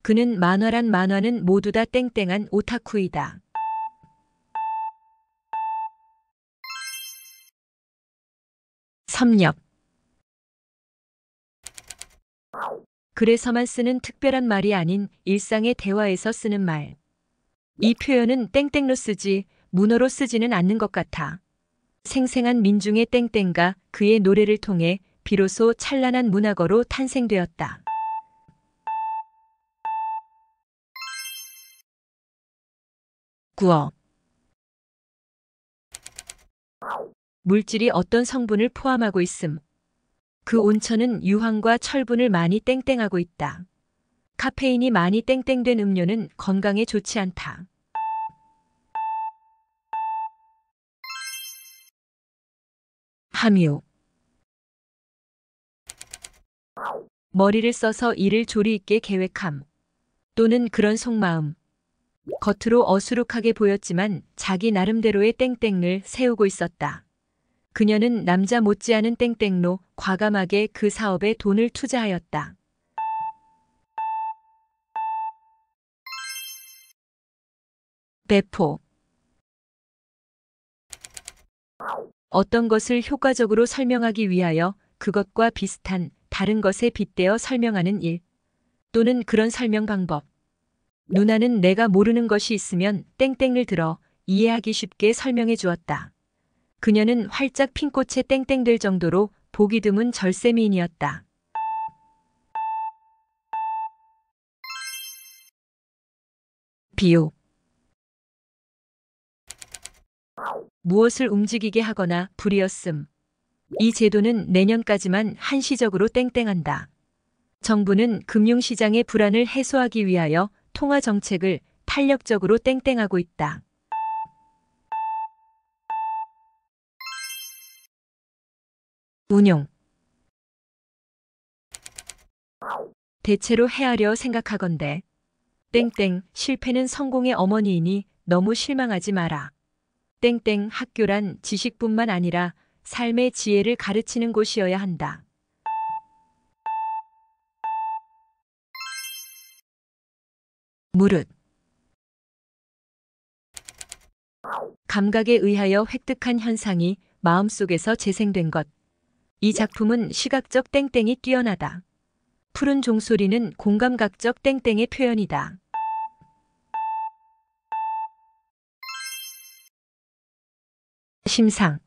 그는 만화란 만화는 모두 다 땡땡한 오타쿠이다. 섭렵. 글에서만 쓰는 특별한 말이 아닌 일상의 대화에서 쓰는 말. 이 표현은 땡땡로 쓰지 문어로 쓰지는 않는 것 같아. 생생한 민중의 땡땡과 그의 노래를 통해 비로소 찬란한 문학어로 탄생되었다. 구어. 물질이 어떤 성분을 포함하고 있음. 그 온천은 유황과 철분을 많이 땡땡하고 있다. 카페인이 많이 땡땡된 음료는 건강에 좋지 않다. 함유. 머리를 써서 일을 조리 있게 계획함. 또는 그런 속마음. 겉으로 어수룩하게 보였지만 자기 나름대로의 땡땡을 세우고 있었다. 그녀는 남자 못지않은 땡땡로 과감하게 그 사업에 돈을 투자하였다. 배포. 어떤 것을 효과적으로 설명하기 위하여 그것과 비슷한 다른 것에 빗대어 설명하는 일. 또는 그런 설명 방법. 누나는 내가 모르는 것이 있으면 땡땡을 들어 이해하기 쉽게 설명해 주었다. 그녀는 활짝 핀 꽃에 땡땡될 정도로 보기 드문 절세미인이었다. 비유. 무엇을 움직이게 하거나 불이었음. 이 제도는 내년까지만 한시적으로 땡땡한다. 정부는 금융시장의 불안을 해소하기 위하여 통화 정책을 탄력적으로 땡땡하고 있다. 운용. 대체로 헤아려 생각하건대. 땡땡, 실패는 성공의 어머니이니 너무 실망하지 마라. 땡땡, 학교란 지식뿐만 아니라 삶의 지혜를 가르치는 곳이어야 한다. 무릇. 감각에 의하여 획득한 현상이 마음속에서 재생된 것. 이 작품은 시각적 땡땡이 뛰어나다. 푸른 종소리는 공감각적 땡땡의 표현이다. 심상.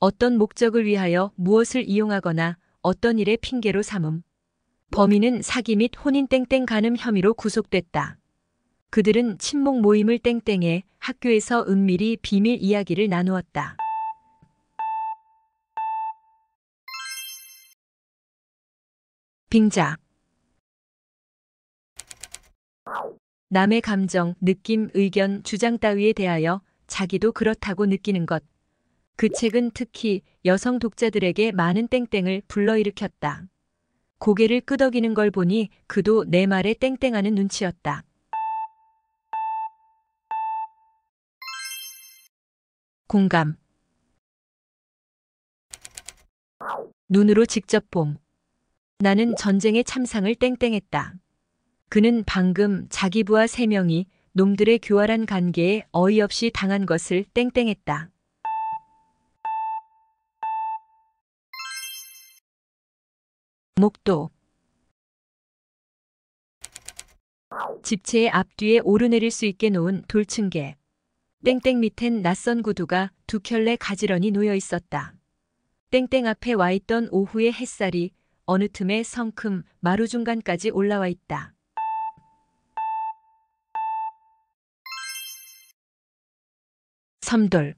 어떤 목적을 위하여 무엇을 이용하거나 어떤 일의 핑계로 삼음. 범인은 사기 및 혼인 땡땡 간음 혐의로 구속됐다. 그들은 친목 모임을 땡땡해 학교에서 은밀히 비밀 이야기를 나누었다. 빙자. 남의 감정, 느낌, 의견, 주장 따위에 대하여 자기도 그렇다고 느끼는 것. 그 책은 특히 여성 독자들에게 많은 땡땡을 불러일으켰다. 고개를 끄덕이는 걸 보니 그도 내 말에 땡땡하는 눈치였다. 공감. 눈으로 직접 봄. 나는 전쟁의 참상을 땡땡했다. 그는 방금 자기 부하 3명이 놈들의 교활한 관계에 어이없이 당한 것을 땡땡했다. 목도. 집체의 앞뒤에 오르내릴 수 있게 놓은 돌층계. 땡땡 밑엔 낯선 구두가 2켤레 가지런히 놓여 있었다. 땡땡 앞에 와 있던 오후의 햇살이 어느 틈에 성큼 마루 중간까지 올라와 있다. 섬돌.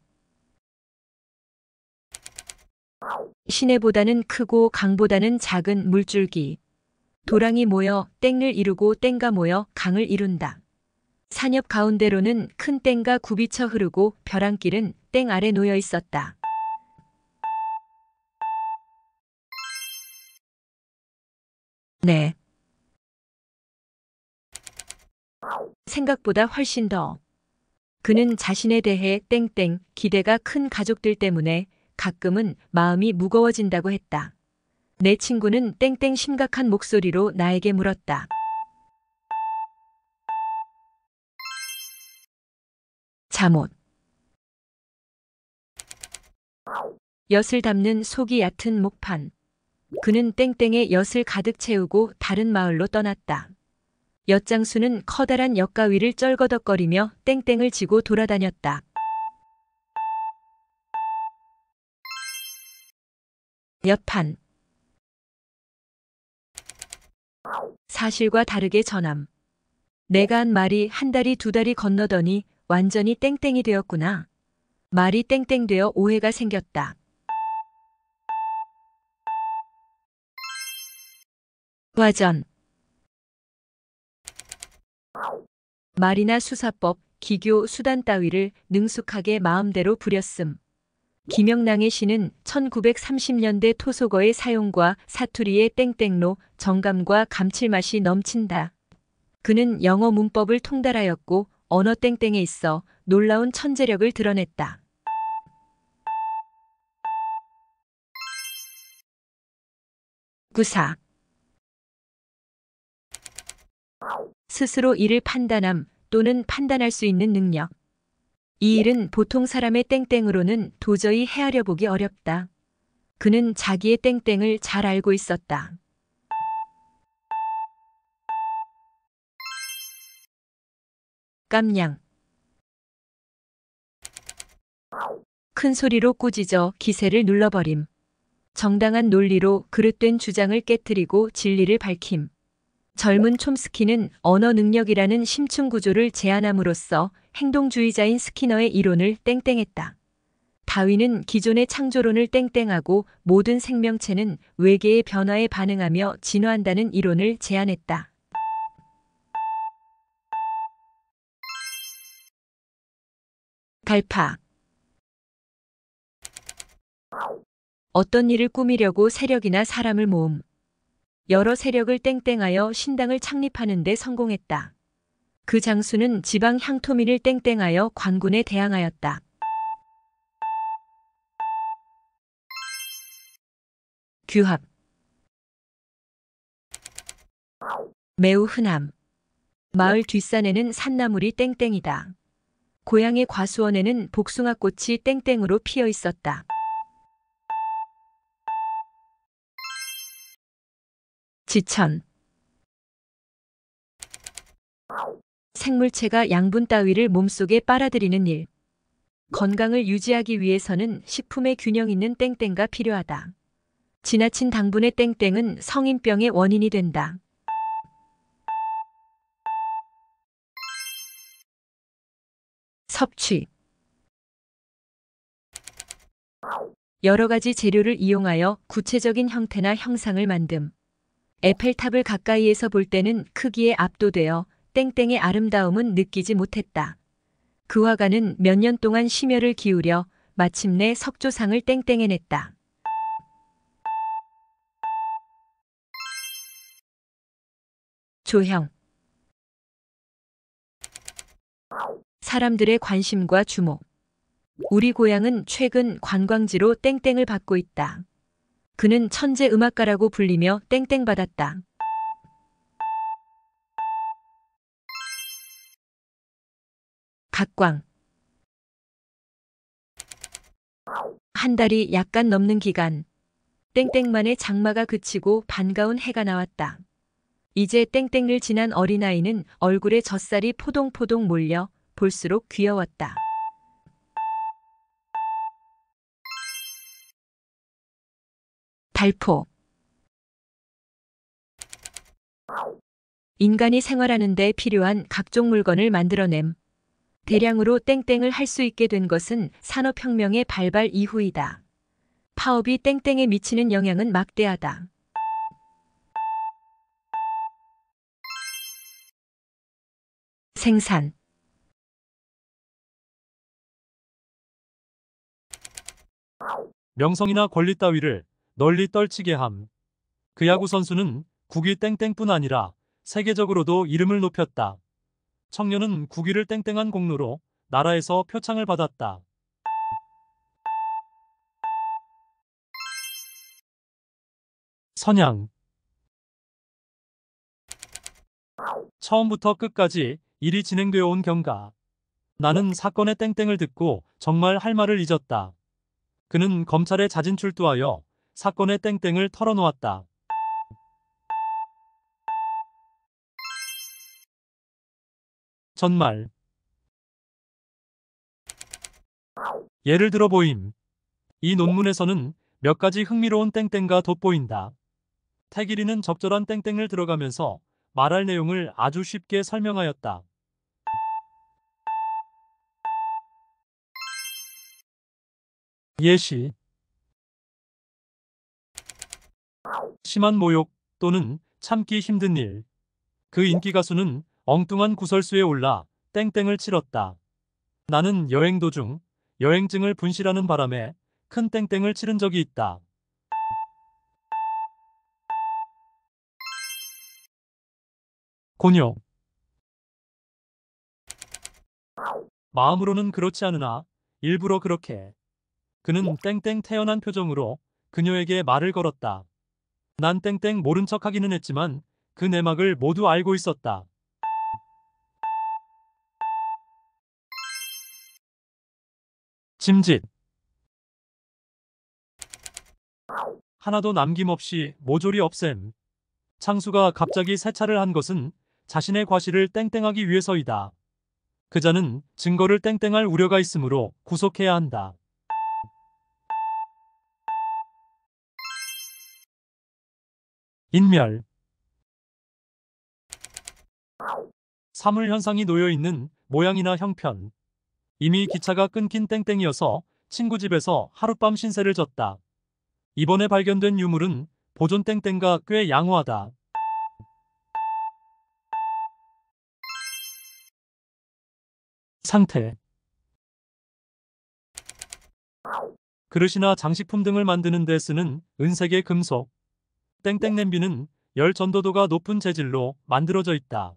시내보다는 크고 강보다는 작은 물줄기. 도랑이 모여 땡을 이루고 땡가 모여 강을 이룬다. 산옆 가운데로는 큰 땡가 굽이쳐 흐르고 벼랑길은 땡 아래 놓여 있었다. 네. 생각보다 훨씬 더. 그는 자신에 대해 땡땡 기대가 큰 가족들 때문에 가끔은 마음이 무거워진다고 했다. 내 친구는 땡땡 심각한 목소리로 나에게 물었다. 잠옷. 엿을 담는 속이 얕은 목판. 그는 땡땡에 엿을 가득 채우고 다른 마을로 떠났다. 엿장수는 커다란 엿가위를 쩔거덕거리며 땡땡을 지고 돌아다녔다. 엿판. 사실과 다르게 전함. 내가 한 말이 한 달이 2달이 건너더니 완전히 땡땡이 되었구나. 말이 땡땡되어 오해가 생겼다. 화전. 말이나 수사법, 기교, 수단 따위를 능숙하게 마음대로 부렸음. 김영랑의 시는 1930년대 토속어의 사용과 사투리의 땡땡로 정감과 감칠맛이 넘친다. 그는 영어 문법을 통달하였고 언어 땡땡에 있어 놀라운 천재력을 드러냈다. 구사. 스스로 일을 판단함 또는 판단할 수 있는 능력. 이 일은 보통 사람의 땡땡으로는 도저히 헤아려 보기 어렵다. 그는 자기의 땡땡을 잘 알고 있었다. 깜냥. 큰 소리로 꾸짖어 기세를 눌러버림. 정당한 논리로 그릇된 주장을 깨뜨리고 진리를 밝힘. 젊은 촘스키는 언어 능력이라는 심층 구조를 제안함으로써 행동주의자인 스키너의 이론을 땡땡했다. 다윈은 기존의 창조론을 땡땡하고 모든 생명체는 외계의 변화에 반응하며 진화한다는 이론을 제안했다. 달파. 어떤 일을 꾸미려고 세력이나 사람을 모음. 여러 세력을 땡땡하여 신당을 창립하는 데 성공했다. 그 장수는 지방 향토민을 땡땡하여 관군에 대항하였다. 규합. 매우 흔함. 마을 뒷산에는 산나물이 땡땡이다. 고향의 과수원에는 복숭아꽃이 땡땡으로 피어 있었다. 지천. 생물체가 양분 따위를 몸속에 빨아들이는 일. 건강을 유지하기 위해서는 식품의 균형 있는 땡땡가 필요하다. 지나친 당분의 땡땡은 성인병의 원인이 된다. 섭취. 여러 가지 재료를 이용하여 구체적인 형태나 형상을 만듦. 에펠탑을 가까이에서 볼 때는 크기에 압도되어 땡땡의 아름다움은 느끼지 못했다. 그 화가는 몇 년 동안 심혈을 기울여 마침내 석조상을 땡땡해냈다. 조형. 사람들의 관심과 주목. 우리 고향은 최근 관광지로 땡땡을 받고 있다. 그는 천재 음악가라고 불리며 땡땡받았다. 각광. 한 달이 약간 넘는 기간. 땡땡만의 장마가 그치고 반가운 해가 나왔다. 이제 땡땡을 지난 어린아이는 얼굴에 젖살이 포동포동 몰려 볼수록 귀여웠다. 발포. 인간이 생활하는 데 필요한 각종 물건을 만들어냄. 대량으로 땡땡을 할 수 있게 된 것은 산업혁명의 발발 이후이다. 파업이 땡땡에 미치는 영향은 막대하다. 생산. 명성이나 권리 따위를 널리 떨치게 함. 그 야구 선수는 국위 땡땡뿐 아니라 세계적으로도 이름을 높였다. 청년은 국위를 땡땡한 공로로 나라에서 표창을 받았다. 선양. 처음부터 끝까지 일이 진행되어 온 경가. 나는 사건의 땡땡을 듣고 정말 할 말을 잊었다. 그는 검찰에 자진 출두하여 사건의 땡땡을 털어놓았다. 전말. 예를 들어 보임. 이 논문에서는 몇 가지 흥미로운 땡땡가 돋보인다. 태길이는 적절한 땡땡을 들어가면서 말할 내용을 아주 쉽게 설명하였다. 예시. 심한 모욕 또는 참기 힘든 일. 그 인기 가수는 엉뚱한 구설수에 올라 땡땡을 치렀다. 나는 여행 도중 여행증을 분실하는 바람에 큰 땡땡을 치른 적이 있다. 곤욕. 마음으로는 그렇지 않으나 일부러 그렇게. 그는 땡땡 태연한 표정으로 그녀에게 말을 걸었다. 난 땡땡 모른 척하기는 했지만 그 내막을 모두 알고 있었다. 짐짓. 하나도 남김없이 모조리 없앰. 창수가 갑자기 세차를 한 것은 자신의 과실을 땡땡하기 위해서이다. 그자는 증거를 땡땡할 우려가 있으므로 구속해야 한다. 인멸. 사물 현상이 놓여 있는 모양이나 형편. 이미 기차가 끊긴 땡땡이어서 친구 집에서 하룻밤 신세를 졌다. 이번에 발견된 유물은 보존 땡땡과 꽤 양호하다. 상태. 그릇이나 장식품 등을 만드는 데 쓰는 은색의 금속. 땡땡 냄비는 열 전도도가 높은 재질로 만들어져 있다.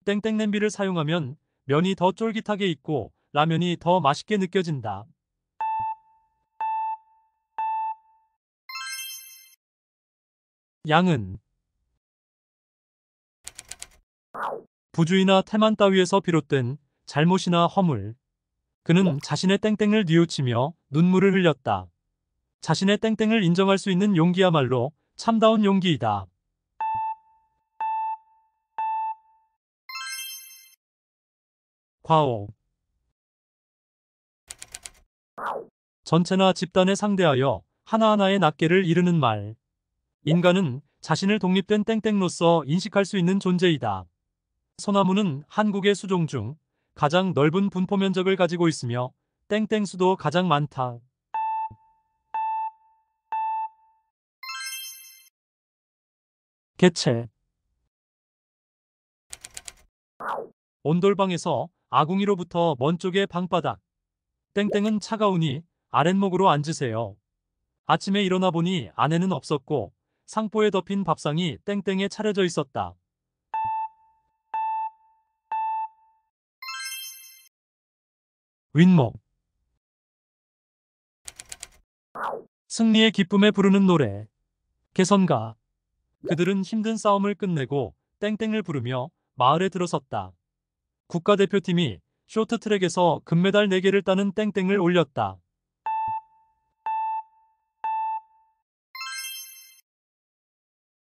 땡땡 냄비를 사용하면 면이 더 쫄깃하게 익고 라면이 더 맛있게 느껴진다. 양은 부주의나 태만 따위에서 비롯된 잘못이나 허물. 그는 자신의 땡땡을 뉘우치며 눈물을 흘렸다. 자신의 땡땡을 인정할 수 있는 용기야말로 참다운 용기이다. 과오. 전체나 집단에 상대하여 하나하나의 낱개를 이루는 말. 인간은 자신을 독립된 땡땡로서 인식할 수 있는 존재이다. 소나무는 한국의 수종 중 가장 넓은 분포 면적을 가지고 있으며 땡땡 수도 가장 많다. 개체. 온돌방에서 아궁이로부터 먼 쪽의 방바닥. 땡땡은 차가우니 아랫목으로 앉으세요. 아침에 일어나 보니 아내는 없었고 상포에 덮인 밥상이 땡땡에 차려져 있었다. 윗목. 승리의 기쁨에 부르는 노래. 개선가. 그들은 힘든 싸움을 끝내고 땡땡을 부르며 마을에 들어섰다. 국가대표팀이 쇼트트랙에서 금메달 4개를 따는 땡땡을 올렸다.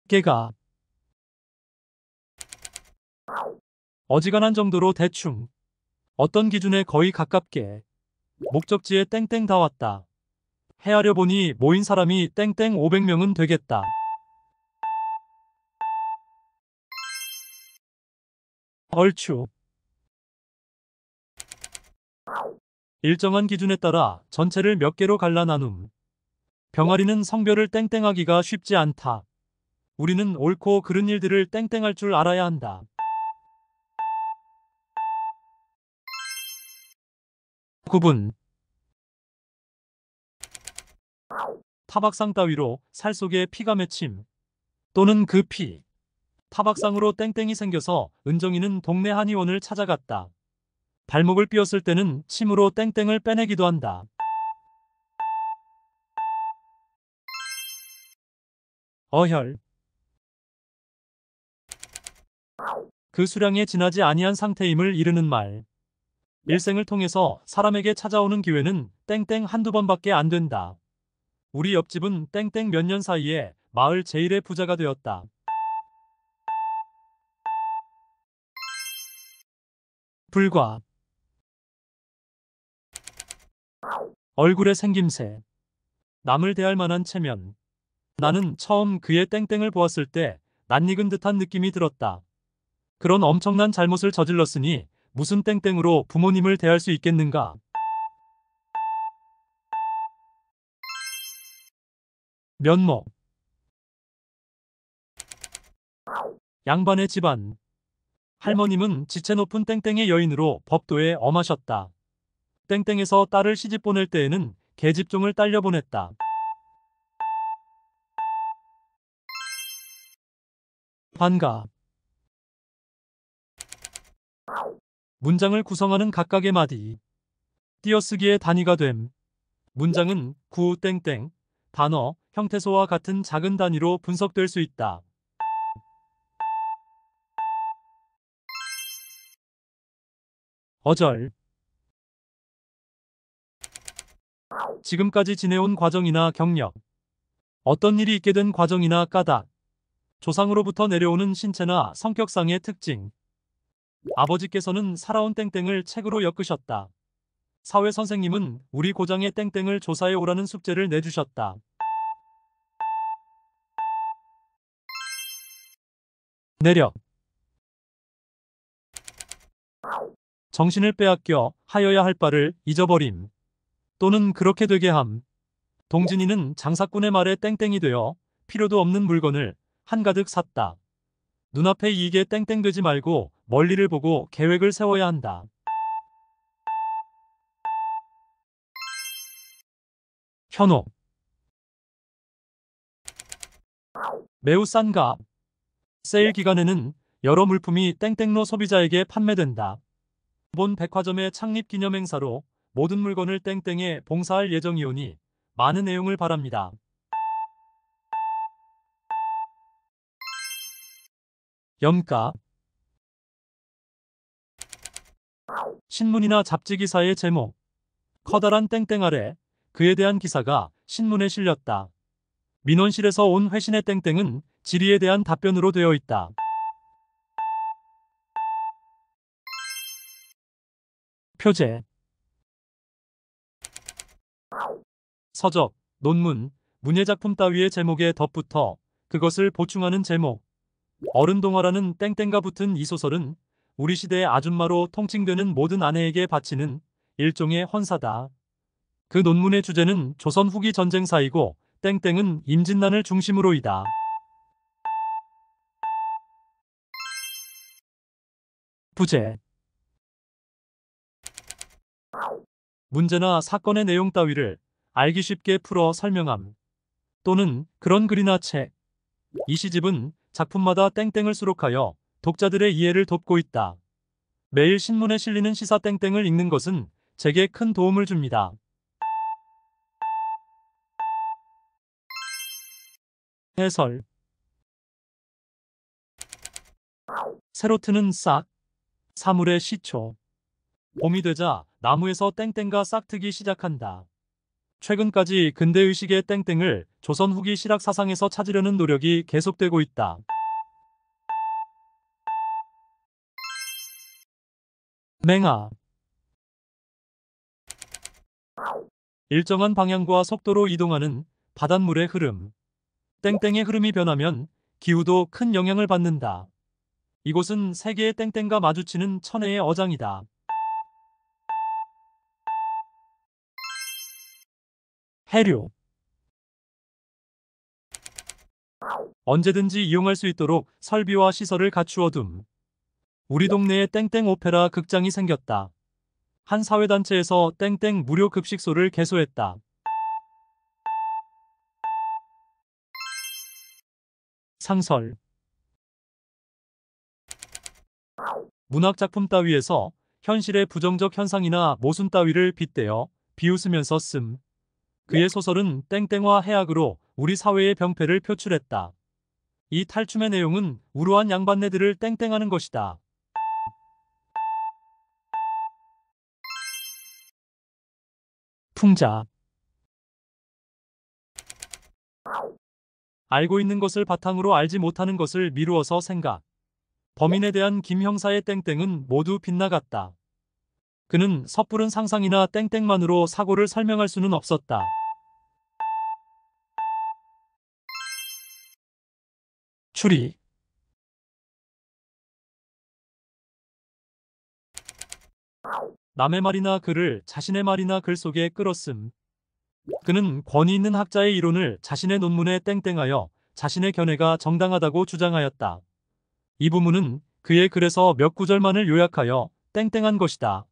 개가. 어지간한 정도로 대충. 어떤 기준에 거의 가깝게. 목적지에 땡땡 다 왔다. 헤아려 보니 모인 사람이 땡땡 500명은 되겠다. 얼추. 일정한 기준에 따라 전체를 몇 개로 갈라 나눔. 병아리는 성별을 땡땡하기가 쉽지 않다. 우리는 옳고 그른 일들을 땡땡할 줄 알아야 한다. 구분. 타박상 따위로 살 속에 피가 맺힘. 또는 그 피. 타박상으로 땡땡이 생겨서 은정이는 동네 한의원을 찾아갔다. 발목을 삐었을 때는 침으로 땡땡을 빼내기도 한다. 어혈. 그 수량에 지나지 아니한 상태임을 이르는 말. 일생을 통해서 사람에게 찾아오는 기회는 땡땡 한두 번밖에 안 된다. 우리 옆집은 땡땡 몇 년 사이에 마을 제일의 부자가 되었다. 불과. 얼굴의 생김새. 남을 대할 만한 체면. 나는 처음 그의 땡땡을 보았을 때 낯익은 듯한 느낌이 들었다. 그런 엄청난 잘못을 저질렀으니 무슨 땡땡으로 부모님을 대할 수 있겠는가? 면목. 양반의 집안. 할머님은 지체 높은 땡땡의 여인으로 법도에 엄하셨다. 땡땡에서 딸을 시집 보낼 때에는 계집종을 딸려 보냈다. 반가. 문장을 구성하는 각각의 마디. 띄어쓰기의 단위가 됨. 문장은 구, 땡땡, 단어, 형태소와 같은 작은 단위로 분석될 수 있다. 어절. 지금까지 지내온 과정이나 경력. 어떤 일이 있게 된 과정이나 까닭. 조상으로부터 내려오는 신체나 성격상의 특징. 아버지께서는 살아온 땡땡을 책으로 엮으셨다. 사회 선생님은 우리 고장의 땡땡을 조사해 오라는 숙제를 내주셨다. 내력. 정신을 빼앗겨 하여야 할 바를 잊어버림. 또는 그렇게 되게 함. 동진이는 장사꾼의 말에 땡땡이 되어 필요도 없는 물건을 한가득 샀다. 눈앞에 이익에 땡땡되지 말고 멀리를 보고 계획을 세워야 한다. 현혹. 매우 싼 값. 세일 기간에는 여러 물품이 땡땡로 소비자에게 판매된다. 본 백화점의 창립 기념 행사로 모든 물건을 땡땡에 봉사할 예정이오니 많은 애용을 바랍니다. 염가. 신문이나 잡지 기사의 제목. 커다란 땡땡 아래 그에 대한 기사가 신문에 실렸다. 민원실에서 온 회신의 땡땡은 질의에 대한 답변으로 되어 있다. 표제. 서적, 논문, 문예작품 따위의 제목에 덧붙어 그것을 보충하는 제목. 어른동화라는 땡땡과 붙은 이 소설은 우리 시대의 아줌마로 통칭되는 모든 아내에게 바치는 일종의 헌사다. 그 논문의 주제는 조선 후기 전쟁사이고 땡땡은 임진난을 중심으로이다. 부제. 문제나 사건의 내용 따위를 알기 쉽게 풀어 설명함. 또는 그런 글이나 책. 이 시집은 작품마다 땡땡을 수록하여 독자들의 이해를 돕고 있다. 매일 신문에 실리는 시사 땡땡을 읽는 것은 제게 큰 도움을 줍니다. 해설. 새로 트는 싹. 사물의 시초. 봄이 되자 나무에서 땡땡과 싹트기 시작한다. 최근까지 근대의식의 땡땡을 조선 후기 실학 사상에서 찾으려는 노력이 계속되고 있다. 맹아. 일정한 방향과 속도로 이동하는 바닷물의 흐름. 땡땡의 흐름이 변하면 기후도 큰 영향을 받는다. 이곳은 세계의 땡땡과 마주치는 천혜의 어장이다. 해류. 언제든지 이용할 수 있도록 설비와 시설을 갖추어둠. 우리 동네에 땡땡 오페라 극장이 생겼다. 한 사회단체에서 땡땡 무료 급식소를 개소했다. 상설. 문학작품 따위에서 현실의 부정적 현상이나 모순 따위를 빗대어 비웃으면서 씀. 그의 소설은 땡땡화 해악으로 우리 사회의 병폐를 표출했다. 이 탈춤의 내용은 우루한 양반네들을 땡땡하는 것이다. 풍자. 알고 있는 것을 바탕으로 알지 못하는 것을 미루어서 생각. 범인에 대한 김 형사의 땡땡은 모두 빗나갔다. 그는 섣부른 상상이나 땡땡만으로 사고를 설명할 수는 없었다. 추리. 남의 말이나 글을 자신의 말이나 글 속에 끌었음. 그는 권위 있는 학자의 이론을 자신의 논문에 땡땡하여 자신의 견해가 정당하다고 주장하였다. 이 부문은 그의 글에서 몇 구절만을 요약하여 땡땡한 것이다.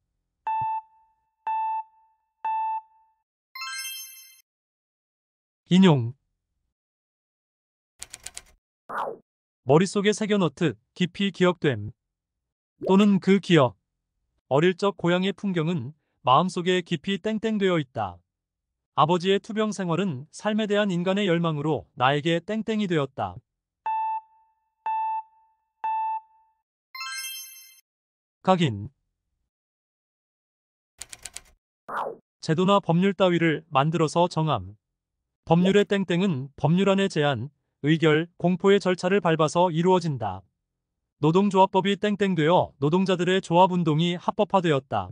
인용. 머릿속에 새겨넣듯 깊이 기억됨. 또는 그 기억. 어릴 적 고향의 풍경은 마음속에 깊이 땡땡되어 있다. 아버지의 투병 생활은 삶에 대한 인간의 열망으로 나에게 땡땡이 되었다. 각인. 제도나 법률 따위를 만들어서 정함. 법률의 땡땡은 법률 안의 제한, 의결, 공포의 절차를 밟아서 이루어진다. 노동조합법이 땡땡되어 노동자들의 조합운동이 합법화되었다.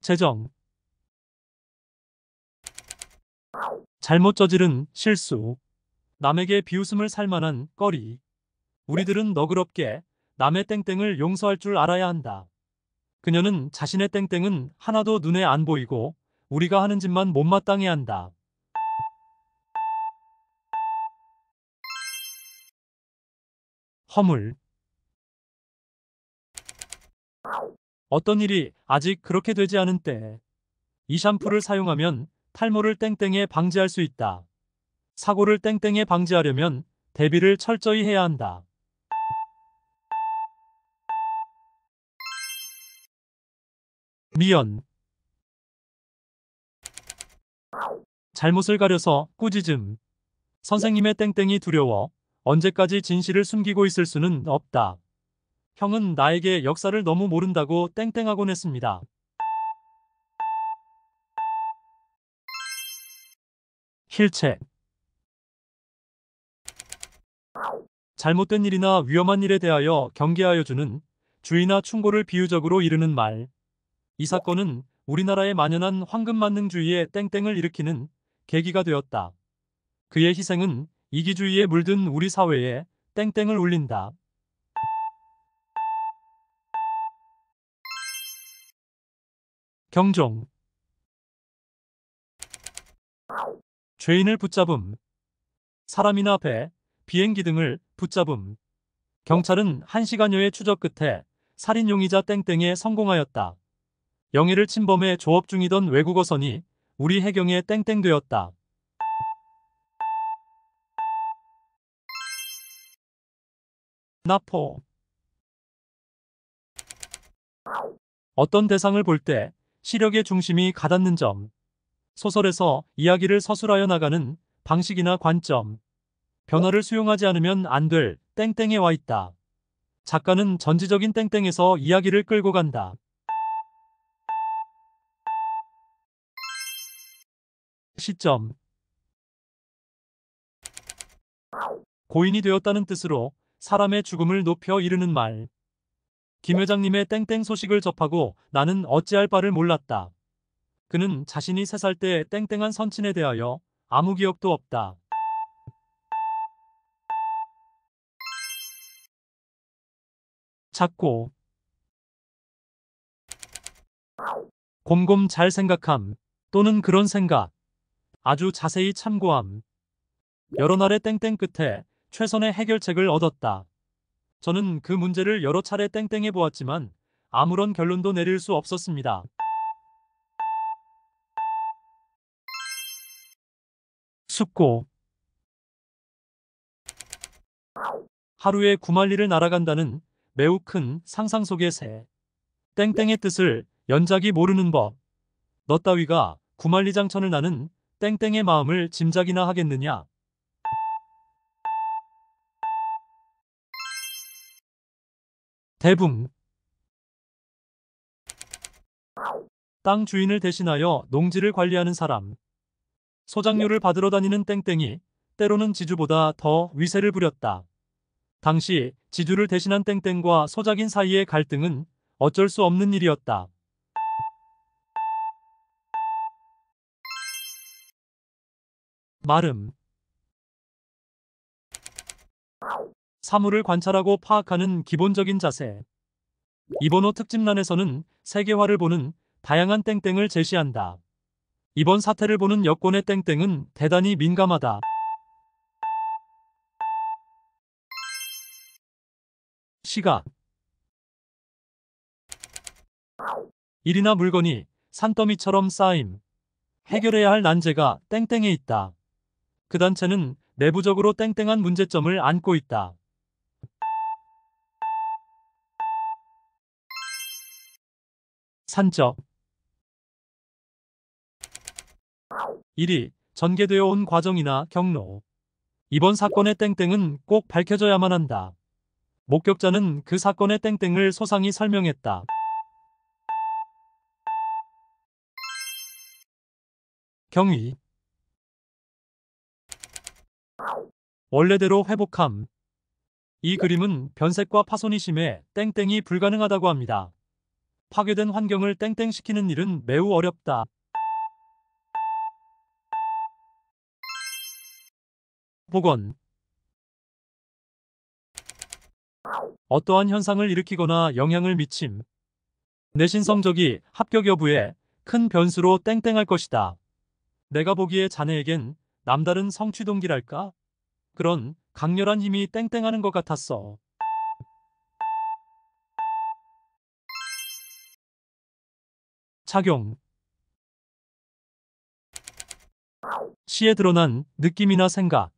재정. 잘못 저지른 실수. 남에게 비웃음을 살 만한 꺼리. 우리들은 너그럽게 남의 땡땡을 용서할 줄 알아야 한다. 그녀는 자신의 땡땡은 하나도 눈에 안 보이고 우리가 하는 짓만 못마땅해 한다. 허물. 어떤 일이 아직 그렇게 되지 않은 때 이 샴푸를 사용하면 탈모를 땡땡에 방지할 수 있다. 사고를 땡땡에 방지하려면 대비를 철저히 해야 한다. 미연. 잘못을 가려서 꾸짖음. 선생님의 땡땡이 두려워 언제까지 진실을 숨기고 있을 수는 없다. 형은 나에게 역사를 너무 모른다고 땡땡하곤 했습니다. 힐책. 잘못된 일이나 위험한 일에 대하여 경계하여 주는 주의나 충고를 비유적으로 이르는 말. 이 사건은 우리나라에 만연한 황금만능주의의 땡땡을 일으키는 계기가 되었다. 그의 희생은 이기주의에 물든 우리 사회에 땡땡을 울린다. 경종. 죄인을 붙잡음. 사람이나 배, 비행기 등을 붙잡음. 경찰은 1시간여의 추적 끝에 살인 용의자 땡땡에 성공하였다. 영해를 침범해 조업 중이던 외국어선이 우리 해경에 땡땡되었다. 나포. 어떤 대상을 볼 때 시력의 중심이 가닿는 점. 소설에서 이야기를 서술하여 나가는 방식이나 관점. 변화를 수용하지 않으면 안 될 땡땡에 와 있다. 작가는 전지적인 땡땡에서 이야기를 끌고 간다. 시점. 고인이 되었다는 뜻으로 사람의 죽음을 높여 이르는 말. 김 회장님의 땡땡 소식을 접하고 나는 어찌할 바를 몰랐다. 그는 자신이 3살 때 땡땡한 선친에 대하여 아무 기억도 없다. 작고. 곰곰 잘 생각함 또는 그런 생각. 아주 자세히 참고함. 여러 날의 땡땡 끝에 최선의 해결책을 얻었다. 저는 그 문제를 여러 차례 땡땡해 보았지만 아무런 결론도 내릴 수 없었습니다. 숙고. 하루에 9만리를 날아간다는 매우 큰 상상 속의 새. 땡땡의 뜻을 연작이 모르는 법. 너 따위가 9만리장천을 나는 땡땡의 마음을 짐작이나 하겠느냐. 대붕. 땅 주인을 대신하여 농지를 관리하는 사람. 소작료를 받으러 다니는 땡땡이 때로는 지주보다 더 위세를 부렸다. 당시 지주를 대신한 땡땡과 소작인 사이의 갈등은 어쩔 수 없는 일이었다. 마름. 사물을 관찰하고 파악하는 기본적인 자세. 이번호 특집란에서는 세계화를 보는 다양한 땡땡을 제시한다. 이번 사태를 보는 여권의 땡땡은 대단히 민감하다. 시각. 일이나 물건이 산더미처럼 쌓임. 해결해야 할 난제가 땡땡에 있다. 그 단체는 내부적으로 땡땡한 문제점을 안고 있다. 산적. 일이 전개되어 온 과정이나 경로. 이번 사건의 땡땡은 꼭 밝혀져야만 한다. 목격자는 그 사건의 땡땡을 소상히 설명했다. 경위. 원래대로 회복함. 이 그림은 변색과 파손이 심해 땡땡이 불가능하다고 합니다. 파괴된 환경을 땡땡시키는 일은 매우 어렵다. 복원. 어떠한 현상을 일으키거나 영향을 미침. 내신 성적이 합격 여부에 큰 변수로 땡땡할 것이다. 내가 보기에 자네에겐 남다른 성취 동기랄까? 그런 강렬한 힘이 땡땡하는 것 같았어. 착용. 시에 드러난 느낌이나 생각.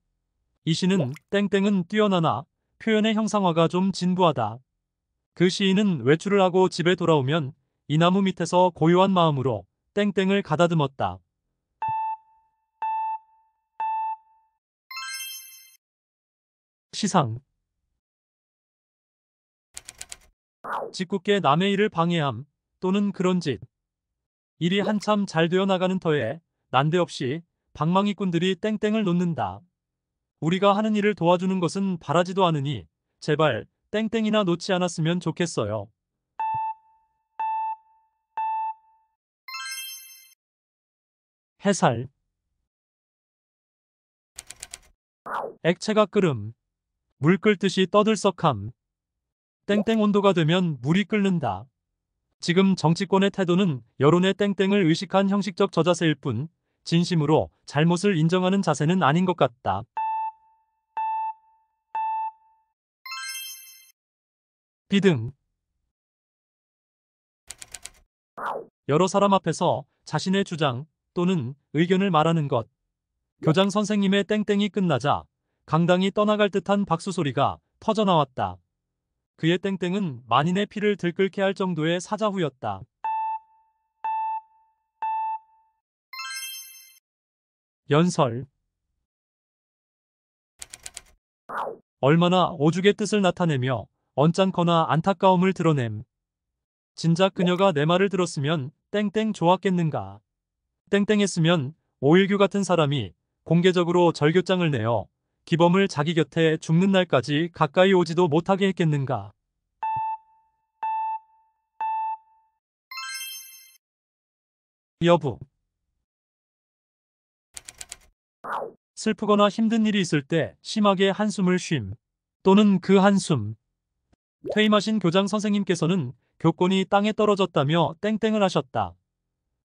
이 시는 땡땡은 뛰어나나 표현의 형상화가 좀 진부하다. 그 시인은 외출을 하고 집에 돌아오면 이 나무 밑에서 고요한 마음으로 땡땡을 가다듬었다. 시상. 짓궂게 남의 일을 방해함 또는 그런 짓. 일이 한참 잘 되어 나가는 터에 난데없이 방망이꾼들이 땡땡을 놓는다. 우리가 하는 일을 도와주는 것은 바라지도 않으니 제발 땡땡이나 놓지 않았으면 좋겠어요. 해살. 액체가 끓음. 물 끓듯이 떠들썩함. 땡땡 온도가 되면 물이 끓는다. 지금 정치권의 태도는 여론의 땡땡을 의식한 형식적 저자세일 뿐 진심으로 잘못을 인정하는 자세는 아닌 것 같다. 비등. 여러 사람 앞에서 자신의 주장 또는 의견을 말하는 것. 교장 선생님의 땡땡이 끝나자 강당이 떠나갈 듯한 박수 소리가 터져나왔다. 그의 땡땡은 만인의 피를 들끓게 할 정도의 사자후였다. 연설. 얼마나 오죽의 뜻을 나타내며 언짢거나 안타까움을 드러냄. 진작 그녀가 내 말을 들었으면 땡땡 좋았겠는가. 땡땡했으면 오일규 같은 사람이 공개적으로 절교장을 내어 기범을 자기 곁에 죽는 날까지 가까이 오지도 못하게 했겠는가. 여부. 슬프거나 힘든 일이 있을 때 심하게 한숨을 쉼 또는 그 한숨. 퇴임하신 교장 선생님께서는 교권이 땅에 떨어졌다며 땡땡을 하셨다.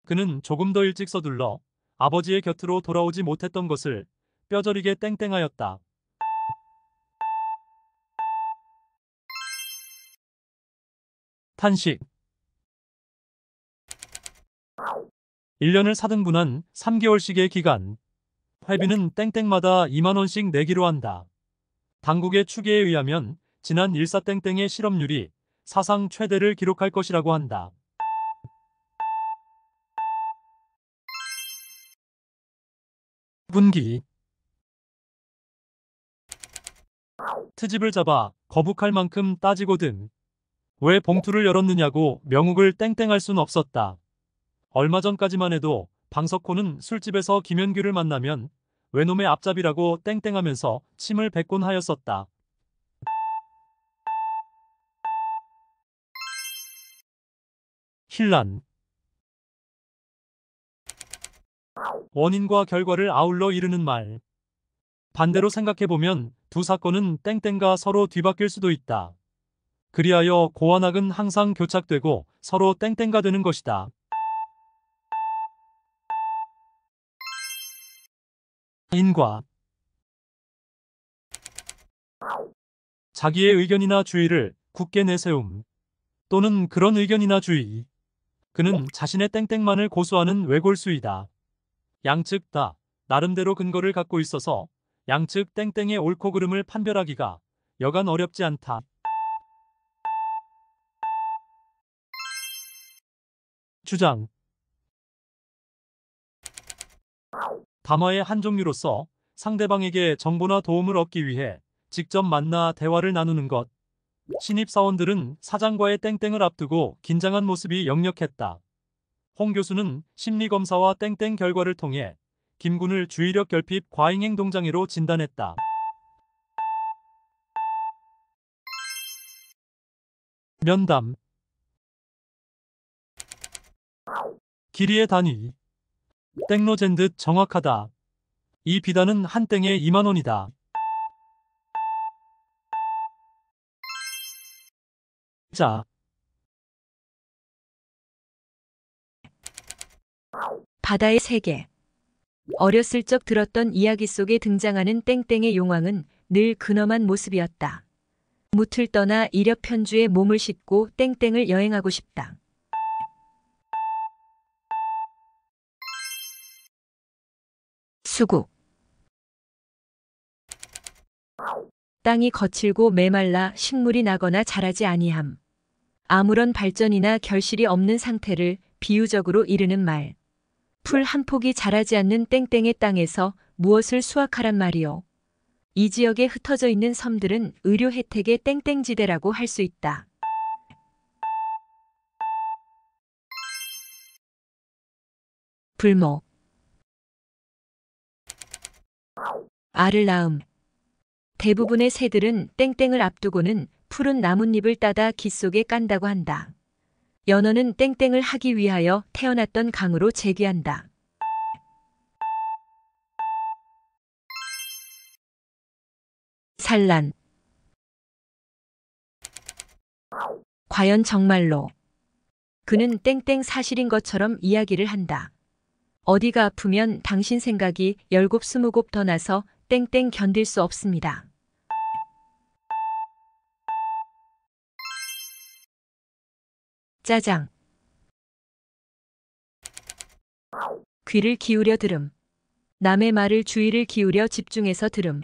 그는 조금 더 일찍 서둘러 아버지의 곁으로 돌아오지 못했던 것을 뼈저리게 땡땡하였다. 탄식. 1년을 4등분한 3개월씩의 기간. 회비는 땡땡마다 2만 원씩 내기로 한다. 당국의 추계에 의하면 지난 일사땡땡의 실업률이 사상 최대를 기록할 것이라고 한다. 분기. 트집을 잡아 거북할 만큼 따지거든. 왜 봉투를 열었느냐고 명욱을 땡땡할 순 없었다. 얼마 전까지만 해도 방석호는 술집에서 김현규를 만나면 외놈의 앞잡이라고 땡땡하면서 침을 뱉곤 하였었다. 힐난. 원인과 결과를 아울러 이르는 말. 반대로 생각해보면 두 사건은 땡땡과 서로 뒤바뀔 수도 있다. 그리하여 고완악은 항상 교착되고 서로 땡땡가 되는 것이다. 인과. 자기의 의견이나 주의를 굳게 내세움 또는 그런 의견이나 주의. 그는 자신의 땡땡만을 고수하는 외골수이다. 양측 다 나름대로 근거를 갖고 있어서 양측 땡땡의 옳고 그름을 판별하기가 여간 어렵지 않다. 주장. 담화의 한 종류로서 상대방에게 정보나 도움을 얻기 위해 직접 만나 대화를 나누는 것. 신입사원들은 사장과의 땡땡을 앞두고 긴장한 모습이 역력했다. 홍 교수는 심리검사와 땡땡 결과를 통해 김군을 주의력 결핍 과잉행동장애로 진단했다. 면담. 길이의 단위. 땡로젠 듯 정확하다. 이 비단은 한 땡에 2만 원이다. 자. 바다의 세계. 어렸을 적 들었던 이야기 속에 등장하는 땡땡의 용왕은 늘 근엄한 모습이었다. 무틀 떠나 이력 편주에 몸을 싣고 땡땡을 여행하고 싶다. 수국. 땅이 거칠고 메말라 식물이 나거나 자라지 아니함. 아무런 발전이나 결실이 없는 상태를 비유적으로 이르는 말. 풀 한 폭이 자라지 않는 땡땡의 땅에서 무엇을 수확하란 말이요. 이 지역에 흩어져 있는 섬들은 의료 혜택의 땡땡지대라고 할 수 있다. 불목. 알을 낳음. 대부분의 새들은 땡땡을 앞두고는 푸른 나뭇잎을 따다 깃 속에 깐다고 한다. 연어는 땡땡을 하기 위하여 태어났던 강으로 재귀한다. 산란. 과연 정말로. 그는 땡땡 사실인 것처럼 이야기를 한다. 어디가 아프면 당신 생각이 10곱 20곱 더 나서 땡땡 견딜 수 없습니다. 짜장. 귀를 기울여 들음. 남의 말을 주의를 기울여 집중해서 들음.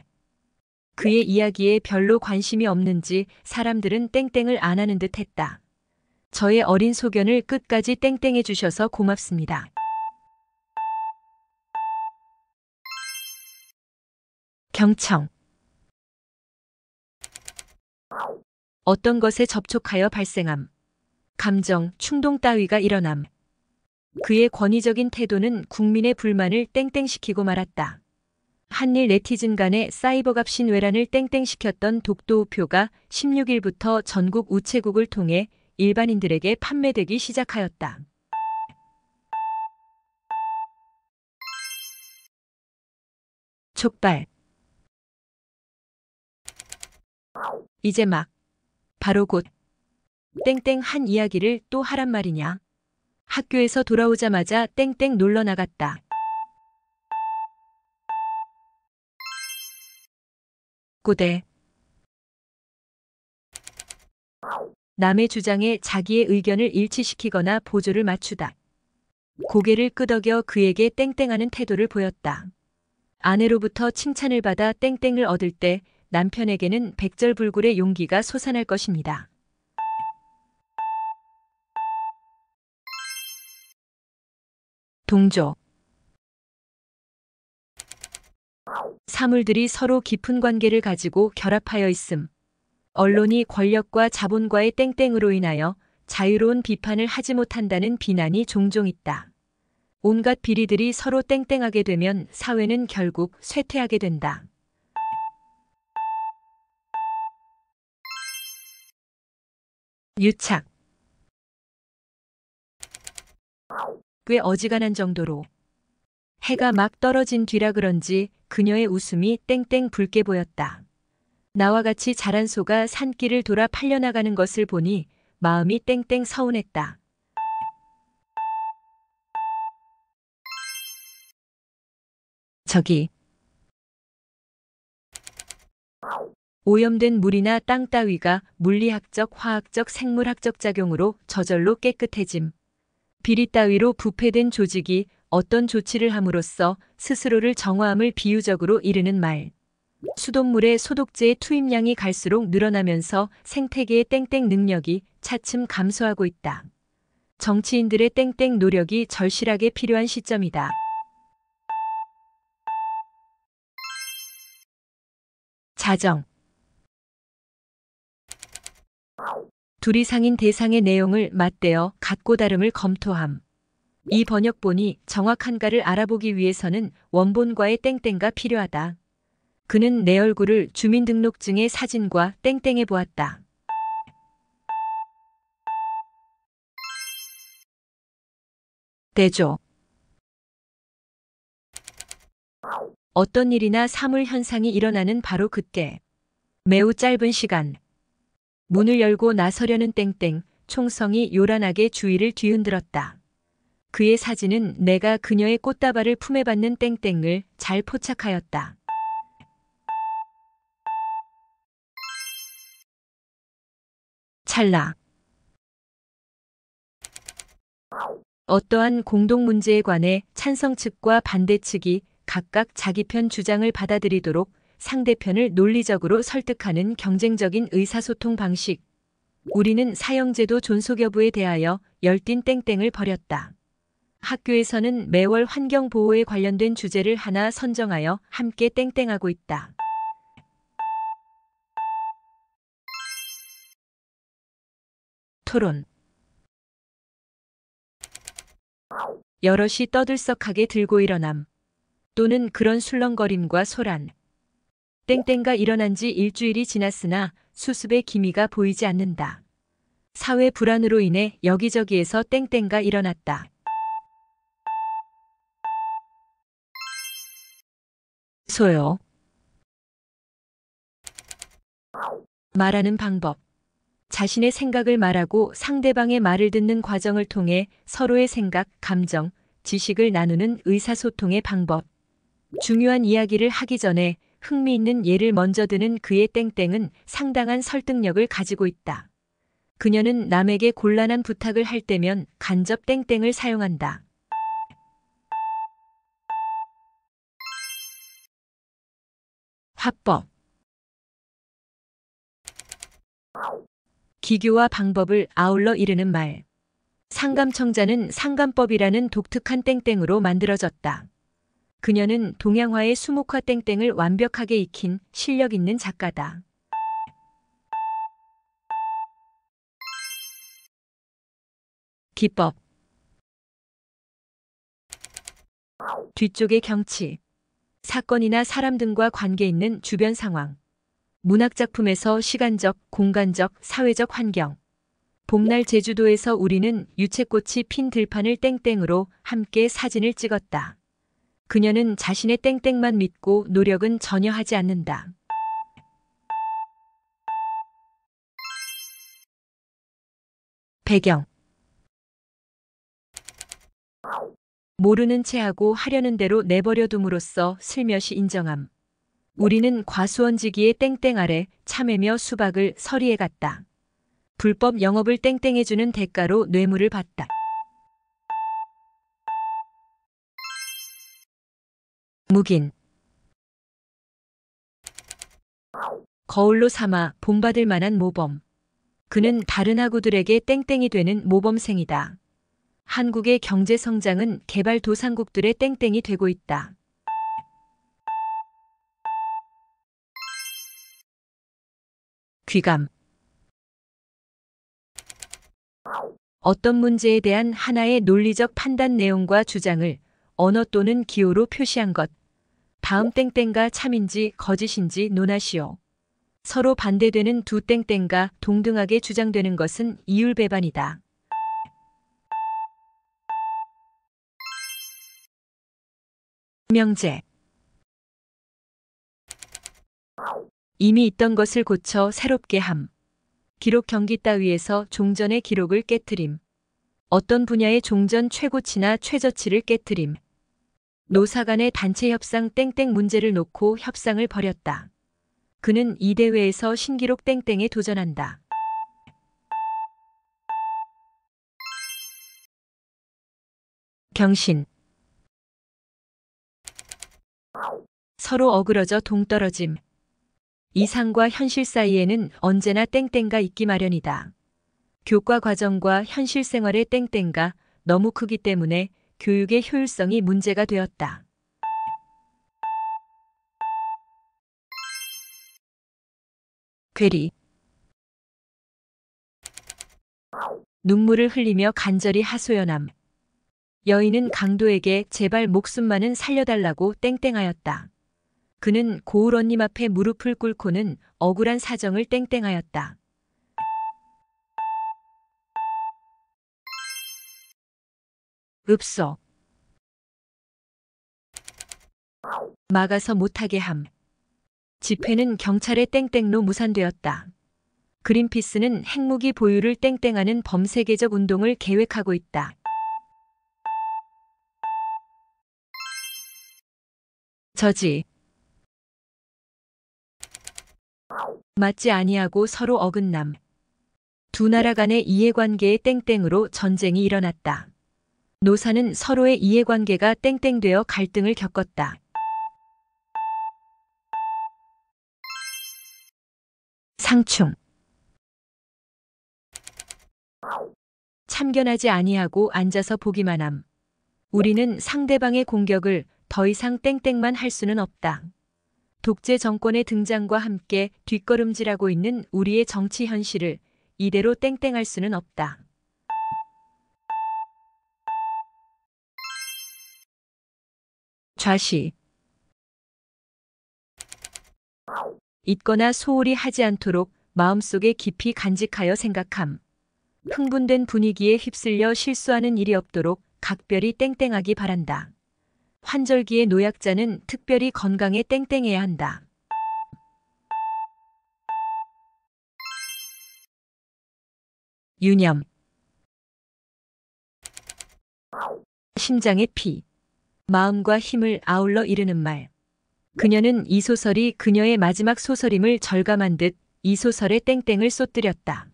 그의 이야기에 별로 관심이 없는지 사람들은 땡땡을 안 하는 듯 했다. 저의 어린 소견을 끝까지 땡땡해 주셔서 고맙습니다. 경청. 어떤 것에 접촉하여 발생함. 감정, 충동 따위가 일어남. 그의 권위적인 태도는 국민의 불만을 땡땡시키고 말았다. 한일 네티즌 간의 사이버갑 신외란을 땡땡시켰던 독도우표가 16일부터 전국 우체국을 통해 일반인들에게 판매되기 시작하였다. 촉발. 이제 막. 바로 곧. 땡땡 한 이야기를 또 하란 말이냐. 학교에서 돌아오자마자 땡땡 놀러 나갔다. 꼬대. 남의 주장에 자기의 의견을 일치시키거나 보조를 맞추다. 고개를 끄덕여 그에게 땡땡하는 태도를 보였다. 아내로부터 칭찬을 받아 땡땡을 얻을 때 남편에게는 백절불굴의 용기가 솟아날 것입니다. 동조. 사물들이 서로 깊은 관계를 가지고 결합하여 있음. 언론이 권력과 자본과의 땡땡으로 인하여 자유로운 비판을 하지 못한다는 비난이 종종 있다. 온갖 비리들이 서로 땡땡하게 되면 사회는 결국 쇠퇴하게 된다. 유착. 꽤 어지간한 정도로. 해가 막 떨어진 뒤라 그런지 그녀의 웃음이 땡땡 붉게 보였다. 나와 같이 자란 소가 산길을 돌아 팔려나가는 것을 보니 마음이 땡땡 서운했다. 저기. 오염된 물이나 땅 따위가 물리학적, 화학적, 생물학적 작용으로 저절로 깨끗해짐. 비리 따위로 부패된 조직이 어떤 조치를 함으로써 스스로를 정화함을 비유적으로 이르는 말. 수돗물의 소독제의 투입량이 갈수록 늘어나면서 생태계의 땡땡 능력이 차츰 감소하고 있다. 정치인들의 땡땡 노력이 절실하게 필요한 시점이다. 자정. 둘이 상인 대상의 내용을 맞대어 같고 다름을 검토함. 이 번역본이 정확한가를 알아보기 위해서는 원본과의 땡땡가 필요하다. 그는 내 얼굴을 주민등록증의 사진과 땡땡해 보았다. 대조. 어떤 일이나 사물 현상이 일어나는 바로 그때. 매우 짧은 시간. 문을 열고 나서려는 땡땡, 총성이 요란하게 주위를 뒤흔들었다. 그의 사진은 내가 그녀의 꽃다발을 품에 받는 땡땡을 잘 포착하였다. 찰나. 어떠한 공동 문제에 관해 찬성 측과 반대 측이 각각 자기 편 주장을 받아들이도록 상대편을 논리적으로 설득하는 경쟁적인 의사소통 방식. 우리는 사형제도 존속 여부에 대하여 열띤 땡땡을 벌였다. 학교에서는 매월 환경보호에 관련된 주제를 하나 선정하여 함께 땡땡하고 있다. 토론. 여럿이 떠들썩하게 들고 일어남. 또는 그런 술렁거림과 소란. 땡땡가 일어난 지 일주일이 지났으나 수습의 기미가 보이지 않는다. 사회 불안으로 인해 여기저기에서 땡땡가 일어났다. 소요. 말하는 방법. 자신의 생각을 말하고 상대방의 말을 듣는 과정을 통해 서로의 생각, 감정, 지식을 나누는 의사소통의 방법. 중요한 이야기를 하기 전에 흥미있는 예를 먼저 드는 그의 땡땡은 상당한 설득력을 가지고 있다. 그녀는 남에게 곤란한 부탁을 할 때면 간접 땡땡을 사용한다. 화법. 기교와 방법을 아울러 이르는 말. 상감청자는 상감법이라는 독특한 땡땡으로 만들어졌다. 그녀는 동양화의 수묵화 땡땡을 완벽하게 익힌 실력 있는 작가다. 기법. 뒤쪽의 경치. 사건이나 사람 등과 관계 있는 주변 상황. 문학작품에서 시간적, 공간적, 사회적 환경. 봄날 제주도에서 우리는 유채꽃이 핀 들판을 땡땡으로 함께 사진을 찍었다. 그녀는 자신의 땡땡만 믿고 노력은 전혀 하지 않는다. 배경. 모르는 체하고 하려는 대로 내버려 둠으로써 슬며시 인정함. 우리는 과수원지기의 땡땡 아래 참외며 수박을 서리에 갔다. 불법 영업을 땡땡해주는 대가로 뇌물을 받다. 묵인. 거울로 삼아 본받을 만한 모범. 그는 다른 학우들에게 땡땡이 되는 모범생이다. 한국의 경제 성장은 개발도상국들의 땡땡이 되고 있다. 귀감. 어떤 문제에 대한 하나의 논리적 판단 내용과 주장을 언어 또는 기호로 표시한 것. 다음 땡땡가 참인지 거짓인지 논하시오. 서로 반대되는 두 땡땡가 동등하게 주장되는 것은 이율배반이다. 명제. 이미 있던 것을 고쳐 새롭게 함. 기록 경기 따위에서 종전의 기록을 깨트림. 어떤 분야의 종전 최고치나 최저치를 깨트림. 노사 간의 단체 협상 땡땡 문제를 놓고 협상을 벌였다. 그는 이 대회에서 신기록 땡땡에 도전한다. 경신. 서로 어그러져 동떨어짐. 이상과 현실 사이에는 언제나 땡땡가 있기 마련이다. 교과 과정과 현실 생활의 땡땡가 너무 크기 때문에 교육의 효율성이 문제가 되었다. 괴리. 눈물을 흘리며 간절히 하소연함. 여인은 강도에게 제발 목숨만은 살려달라고 땡땡하였다. 그는 고을 언님 앞에 무릎을 꿇고는 억울한 사정을 땡땡하였다. 읍소. 막아서 못하게 함. 집회는 경찰의 땡땡로 무산되었다. 그린피스는 핵무기 보유를 땡땡하는 범세계적 운동을 계획하고 있다. 저지. 맞지 아니하고 서로 어긋남. 두 나라 간의 이해관계의 땡땡으로 전쟁이 일어났다. 노사는 서로의 이해관계가 땡땡되어 갈등을 겪었다. 상충. 참견하지 아니하고 앉아서 보기만 함. 우리는 상대방의 공격을 더 이상 땡땡만 할 수는 없다. 독재 정권의 등장과 함께 뒷걸음질하고 있는 우리의 정치 현실을 이대로 땡땡할 수는 없다. 좌시. 잊거나 소홀히 하지 않도록 마음속에 깊이 간직하여 생각함. 흥분된 분위기에 휩쓸려 실수하는 일이 없도록 각별히 땡땡하기 바란다. 환절기의 노약자는 특별히 건강에 땡땡해야 한다. 유념. 심장의 피. 마음과 힘을 아울러 이르는 말. 그녀는 이 소설이 그녀의 마지막 소설임을 절감한 듯 이 소설에 땡땡을 쏟들였다.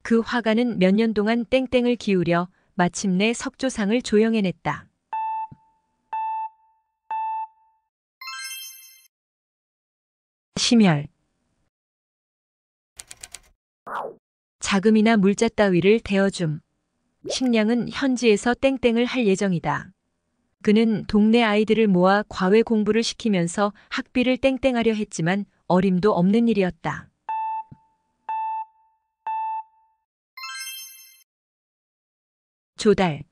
그 화가는 몇 년 동안 땡땡을 기울여 마침내 석조상을 조영해냈다. 심혈. 자금이나 물자 따위를 대어줌. 식량은 현지에서 땡땡을 할 예정이다. 그는 동네 아이들을 모아 과외 공부를 시키면서 학비를 땡땡하려 했지만 어림도 없는 일이었다. 조달.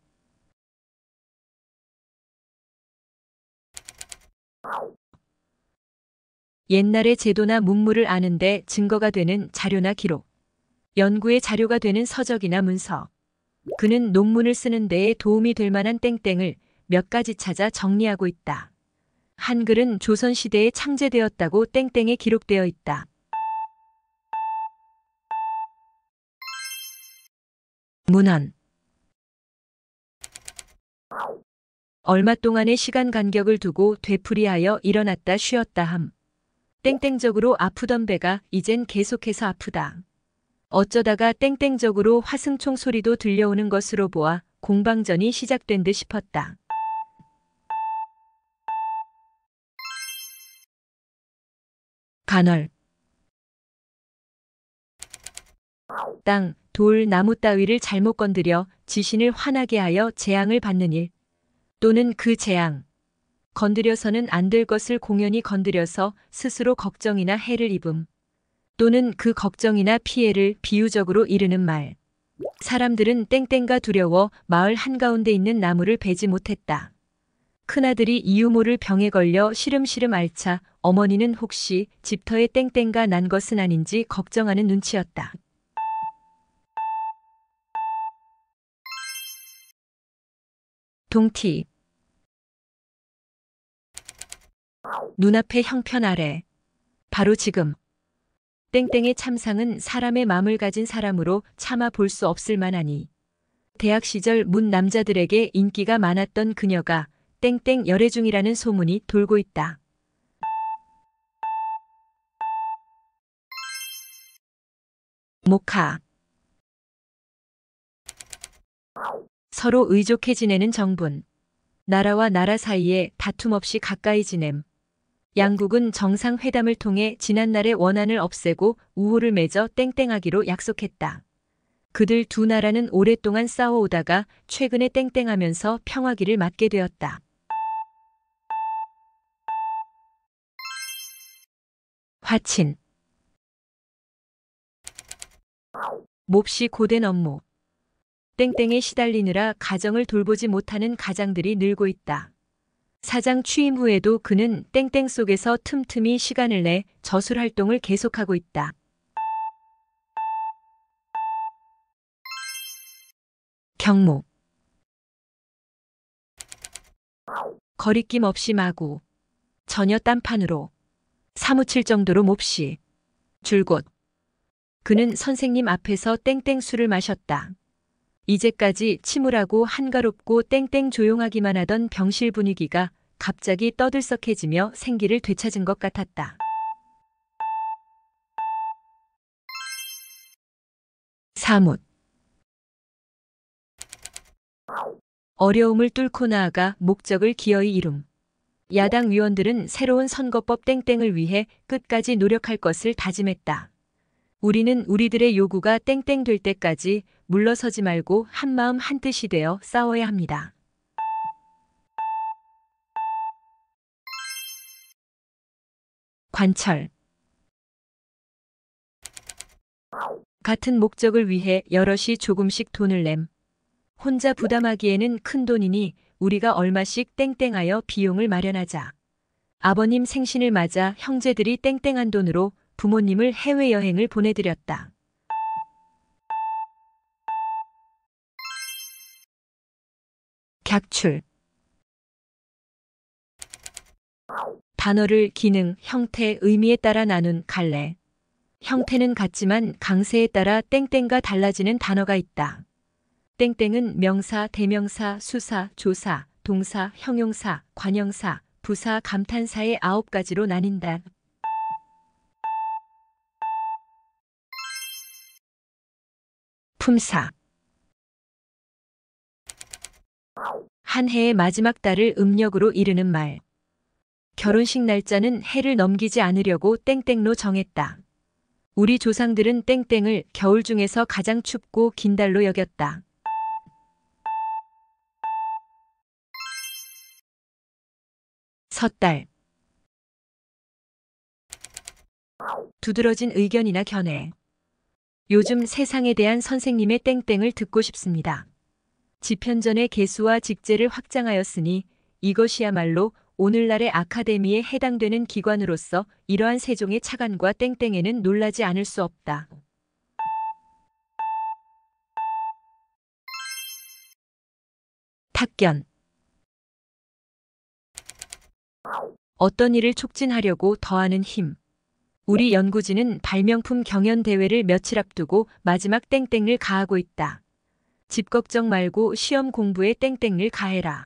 옛날의 제도나 문물을 아는데 증거가 되는 자료나 기록. 연구의 자료가 되는 서적이나 문서. 그는 논문을 쓰는 데에 도움이 될 만한 땡땡을 몇 가지 찾아 정리하고 있다. 한글은 조선시대에 창제되었다고 땡땡에 기록되어 있다. 문헌. 얼마 동안의 시간 간격을 두고 되풀이하여 일어났다 쉬었다 함. 땡땡적으로 아프던 배가 이젠 계속해서 아프다. 어쩌다가 땡땡적으로 화승총 소리도 들려오는 것으로 보아 공방전이 시작된 듯 싶었다. 간헐. 땅, 돌, 나무 따위를 잘못 건드려 지신을 화나게 하여 재앙을 받는 일. 또는 그 재앙. 건드려서는 안 될 것을 공연히 건드려서 스스로 걱정이나 해를 입음. 또는 그 걱정이나 피해를 비유적으로 이르는 말. 사람들은 땡땡가 두려워 마을 한가운데 있는 나무를 베지 못했다. 큰아들이 이유 모를 병에 걸려 시름시름 앓자 어머니는 혹시 집터에 땡땡가 난 것은 아닌지 걱정하는 눈치였다. 동티. 눈앞의 형편 아래. 바로 지금. 땡땡의 참상은 사람의 마음을 가진 사람으로 차마 볼 수 없을 만하니. 대학 시절 문 남자들에게 인기가 많았던 그녀가 땡땡 열애 중이라는 소문이 돌고 있다. 목하. 서로 의족해 지내는 정분. 나라와 나라 사이에 다툼 없이 가까이 지냄. 양국은 정상회담을 통해 지난날의 원한을 없애고 우호를 맺어 땡땡하기로 약속했다. 그들 두 나라는 오랫동안 싸워오다가 최근에 땡땡하면서 평화기를 맞게 되었다. 화친. 몹시 고된 업무. 땡땡에 시달리느라 가정을 돌보지 못하는 가장들이 늘고 있다. 사장 취임 후에도 그는 땡땡 속에서 틈틈이 시간을 내 저술 활동을 계속하고 있다. 경무. 거리낌 없이 마구. 전혀 딴판으로. 사무칠 정도로 몹시. 줄곧. 그는 선생님 앞에서 땡땡 술을 마셨다. 이제까지 침울하고 한가롭고 땡땡 조용하기만 하던 병실 분위기가 갑자기 떠들썩해지며 생기를 되찾은 것 같았다. 사뭇. 어려움을 뚫고 나아가 목적을 기어이 이룸. 야당 위원들은 새로운 선거법 땡땡을 위해 끝까지 노력할 것을 다짐했다. 우리는 우리들의 요구가 땡땡 될 때까지 물러서지 말고 한마음 한뜻이 되어 싸워야 합니다. 관철. 같은 목적을 위해 여럿이 조금씩 돈을 냄. 혼자 부담하기에는 큰 돈이니 우리가 얼마씩 땡땡하여 비용을 마련하자. 아버님 생신을 맞아 형제들이 땡땡한 돈으로 부모님을 해외여행을 보내드렸다. 객출. 단어를 기능, 형태, 의미에 따라 나눈 갈래. 형태는 같지만 강세에 따라 땡땡과 달라지는 단어가 있다. 땡땡은 명사, 대명사, 수사, 조사, 동사, 형용사, 관형사, 부사, 감탄사의 9가지로 나뉜다. 품사. 한 해의 마지막 달을 음력으로 이르는 말. 결혼식 날짜는 해를 넘기지 않으려고 땡땡로 정했다. 우리 조상들은 땡땡을 겨울 중에서 가장 춥고 긴 달로 여겼다. 섣달. 두드러진 의견이나 견해. 요즘 세상에 대한 선생님의 땡땡을 듣고 싶습니다. 집현전의 개수와 직제를 확장하였으니 이것이야말로 오늘날의 아카데미에 해당되는 기관으로서 이러한 세종의 차관과 땡땡에는 놀라지 않을 수 없다. 탁견. 어떤 일을 촉진하려고 더하는 힘. 우리 연구진은 발명품 경연대회를 며칠 앞두고 마지막 땡땡을 가하고 있다. 집 걱정 말고 시험 공부에 땡땡을 가해라.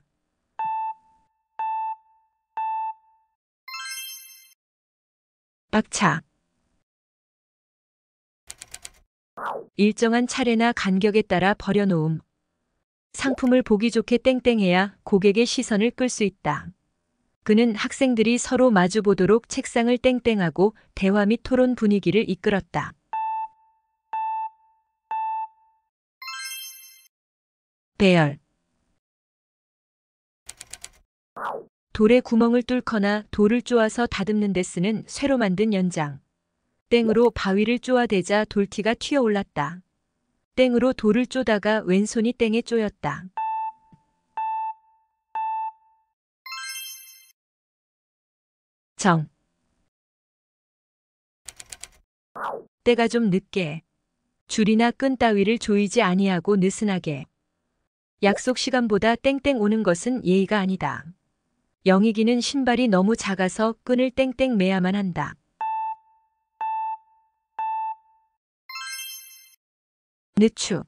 빡차. 일정한 차례나 간격에 따라 버려놓음. 상품을 보기 좋게 땡땡해야 고객의 시선을 끌 수 있다. 그는 학생들이 서로 마주보도록 책상을 땡땡하고 대화 및 토론 분위기를 이끌었다. 배열. 돌에 구멍을 뚫거나 돌을 쪼아서 다듬는 데 쓰는 쇠로 만든 연장. 땡으로 바위를 쪼아대자 돌티가 튀어올랐다. 땡으로 돌을 쪼다가 왼손이 땡에 쪼였다. 정. 때가 좀 늦게. 줄이나 끈 따위를 조이지 아니하고 느슨하게. 약속 시간보다 땡땡 오는 것은 예의가 아니다. 영익이는 신발이 너무 작아서 끈을 땡땡 매야만 한다. 늦추.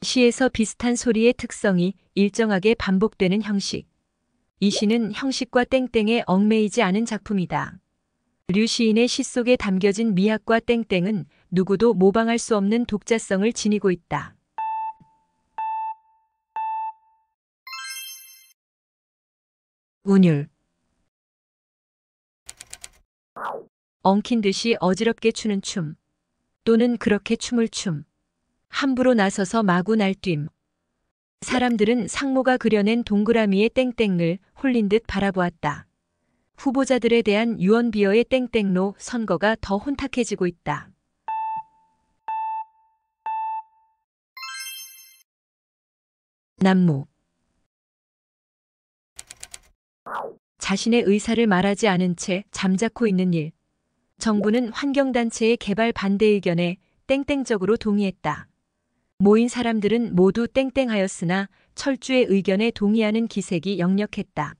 시에서 비슷한 소리의 특성이 일정하게 반복되는 형식. 이 시는 형식과 땡땡에 얽매이지 않은 작품이다. 류 시인의 시 속에 담겨진 미학과 땡땡은 누구도 모방할 수 없는 독자성을 지니고 있다. 운율. 엉킨 듯이 어지럽게 추는 춤. 또는 그렇게 춤을 춤. 함부로 나서서 마구 날뛴. 사람들은 상모가 그려낸 동그라미의 땡땡을 홀린 듯 바라보았다. 후보자들에 대한 유언비어의 땡땡로 선거가 더 혼탁해지고 있다. 난무. 자신의 의사를 말하지 않은 채 잠자코 있는 일. 정부는 환경단체의 개발 반대 의견에 땡땡적으로 동의했다. 모인 사람들은 모두 땡땡하였으나 철주의 의견에 동의하는 기색이 역력했다.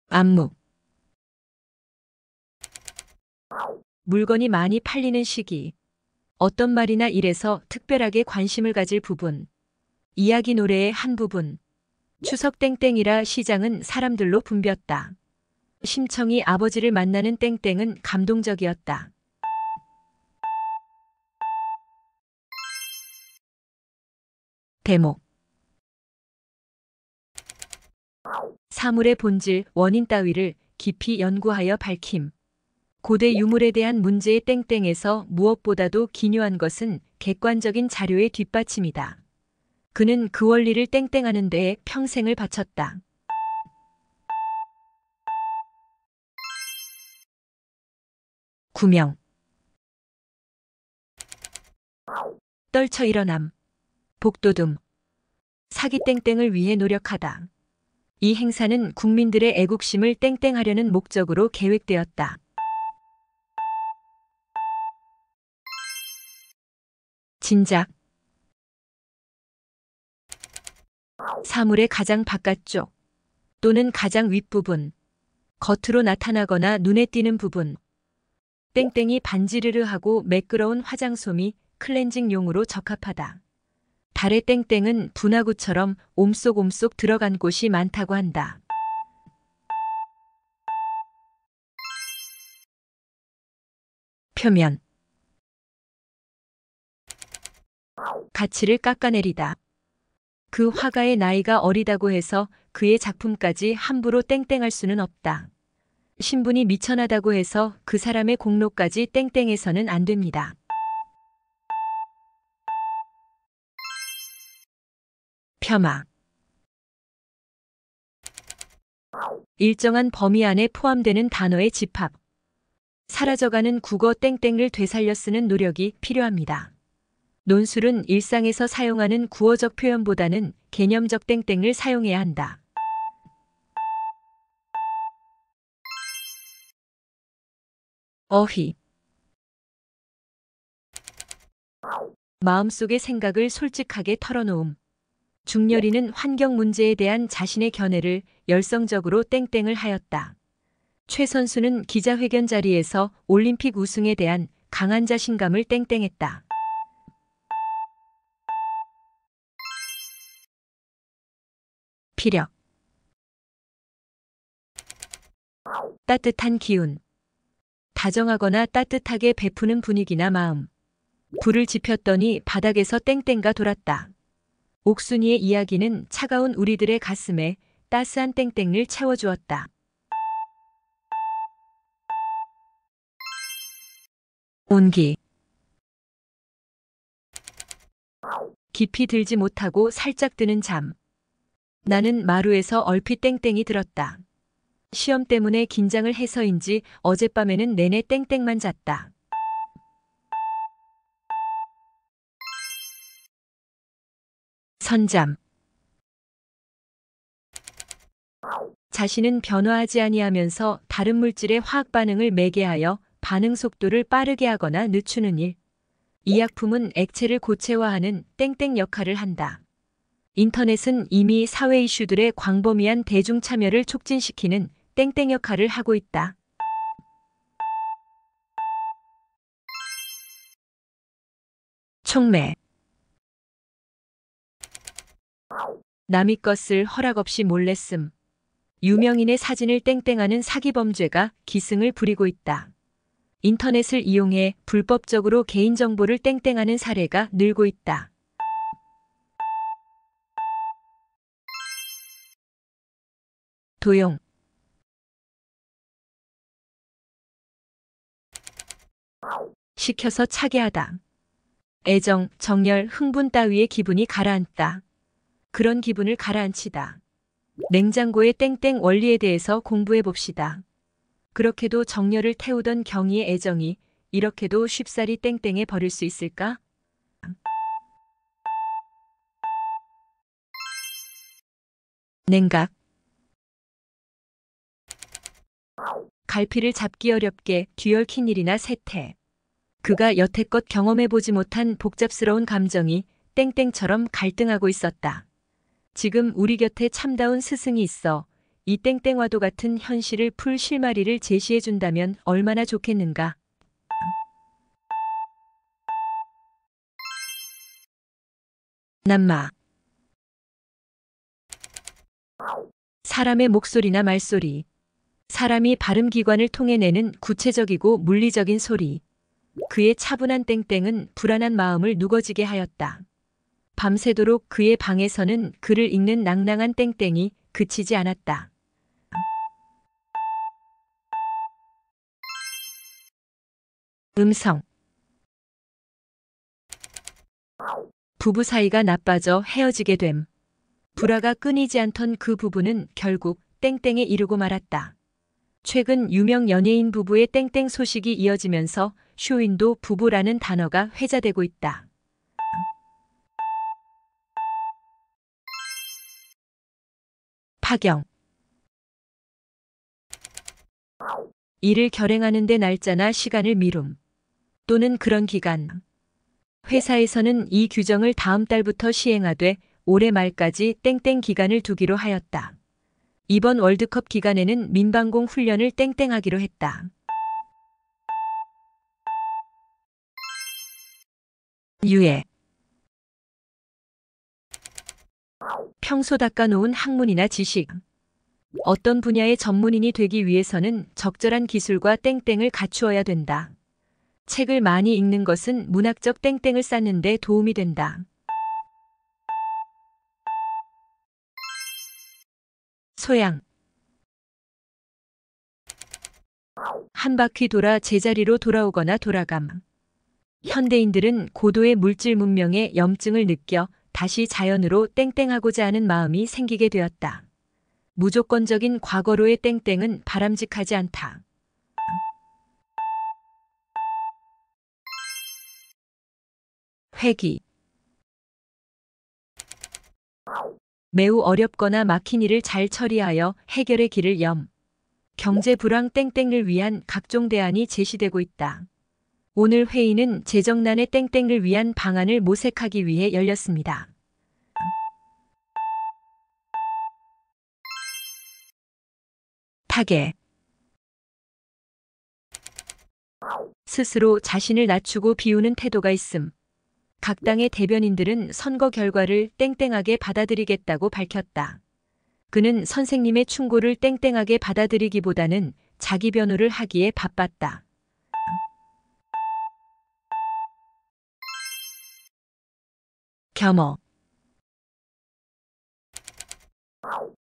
안무. 물건이 많이 팔리는 시기. 어떤 말이나 일에서 특별하게 관심을 가질 부분. 이야기 노래의 한 부분. 추석 땡땡이라 시장은 사람들로 붐볐다. 심청이 아버지를 만나는 땡땡은 감동적이었다. 대목. 사물의 본질, 원인 따위를 깊이 연구하여 밝힘. 고대 유물에 대한 문제의 땡땡에서 무엇보다도 기묘한 것은 객관적인 자료의 뒷받침이다. 그는 그 원리를 땡땡하는 데에 평생을 바쳤다. 구명. 떨쳐 일어남. 복도둠. 사기 땡땡을 위해 노력하다. 이 행사는 국민들의 애국심을 땡땡하려는 목적으로 계획되었다. 진작. 사물의 가장 바깥쪽 또는 가장 윗부분, 겉으로 나타나거나 눈에 띄는 부분. 땡땡이 반지르르하고 매끄러운 화장솜이 클렌징용으로 적합하다. 달의 땡땡은 분화구처럼 옴쏙옴쏙 들어간 곳이 많다고 한다. 표면. 가치를 깎아내리다. 그 화가의 나이가 어리다고 해서 그의 작품까지 함부로 땡땡할 수는 없다. 신분이 미천하다고 해서 그 사람의 공로까지 땡땡해서는 안 됩니다. 폄하. 일정한 범위 안에 포함되는 단어의 집합. 사라져가는 국어 땡땡을 되살려 쓰는 노력이 필요합니다. 논술은 일상에서 사용하는 구어적 표현보다는 개념적 땡땡을 사용해야 한다. 어휘. 마음속의 생각을 솔직하게 털어놓음. 중렬이는 환경 문제에 대한 자신의 견해를 열성적으로 땡땡을 하였다. 최 선수는 기자회견 자리에서 올림픽 우승에 대한 강한 자신감을 땡땡했다. 피력. 따뜻한 기운. 다정하거나 따뜻하게 베푸는 분위기나 마음. 불을 지폈더니 바닥에서 땡땡가 돌았다. 옥순이의 이야기는 차가운 우리들의 가슴에 따스한 땡땡을 채워주었다. 온기. 깊이 들지 못하고 살짝 드는 잠. 나는 마루에서 얼핏 땡땡이 들었다. 시험 때문에 긴장을 해서인지 어젯밤에는 내내 땡땡만 잤다. 선잠. 자신은 변화하지 아니하면서 다른 물질의 화학 반응을 매개하여 반응 속도를 빠르게 하거나 늦추는 일. 이 약품은 액체를 고체화하는 땡땡 역할을 한다. 인터넷은 이미 사회 이슈들의 광범위한 대중 참여를 촉진시키는 땡땡 역할을 하고 있다. 촉매. 남의 것을 허락 없이 몰래 씀. 유명인의 사진을 땡땡하는 사기범죄가 기승을 부리고 있다. 인터넷을 이용해 불법적으로 개인정보를 땡땡하는 사례가 늘고 있다. 도용. 시켜서 차게 하다. 애정, 정열, 흥분 따위의 기분이 가라앉다. 그런 기분을 가라앉히다. 냉장고의 땡땡 원리에 대해서 공부해 봅시다. 그렇게도 정열을 태우던 경희의 애정이 이렇게도 쉽사리 땡땡해 버릴 수 있을까? 냉각. 갈피를 잡기 어렵게 뒤얽힌 일이나 세태. 그가 여태껏 경험해보지 못한 복잡스러운 감정이 땡땡처럼 갈등하고 있었다. 지금 우리 곁에 참다운 스승이 있어 이 땡땡과도 같은 현실을 풀 실마리를 제시해준다면 얼마나 좋겠는가. 남마. 사람의 목소리나 말소리. 사람이 발음기관을 통해 내는 구체적이고 물리적인 소리. 그의 차분한 땡땡은 불안한 마음을 누거지게 하였다. 밤새도록 그의 방에서는 글을 읽는 낭낭한 땡땡이 그치지 않았다. 음성. 부부 사이가 나빠져 헤어지게 됨. 불화가 끊이지 않던 그 부부는 결국 땡땡에 이르고 말았다. 최근 유명 연예인 부부의 땡땡 소식이 이어지면서 쇼윈도 부부라는 단어가 회자되고 있다. 파경. 일을 결행하는 데 날짜나 시간을 미룸. 또는 그런 기간. 회사에서는 이 규정을 다음 달부터 시행하되 올해 말까지 땡땡 기간을 두기로 하였다. 이번 월드컵 기간에는 민방공 훈련을 땡땡하기로 했다. 유예. 평소 닦아놓은 학문이나 지식. 어떤 분야의 전문인이 되기 위해서는 적절한 기술과 땡땡을 갖추어야 된다. 책을 많이 읽는 것은 문학적 땡땡을 쌓는 데 도움이 된다. 소양. 한 바퀴 돌아 제자리로 돌아오거나 돌아감. 현대인들은 고도의 물질 문명에 염증을 느껴 다시 자연으로 땡땡하고자 하는 마음이 생기게 되었다. 무조건적인 과거로의 땡땡은 바람직하지 않다. 회귀. 매우 어렵거나 막힌 일을 잘 처리하여 해결의 길을 염. 경제 불황 땡땡을 위한 각종 대안이 제시되고 있다. 오늘 회의는 재정난의 땡땡을 위한 방안을 모색하기 위해 열렸습니다. 타계. 스스로 자신을 낮추고 비우는 태도가 있음. 각 당의 대변인들은 선거 결과를 땡땡하게 받아들이겠다고 밝혔다. 그는 선생님의 충고를 땡땡하게 받아들이기보다는 자기 변호를 하기에 바빴다. 겸허.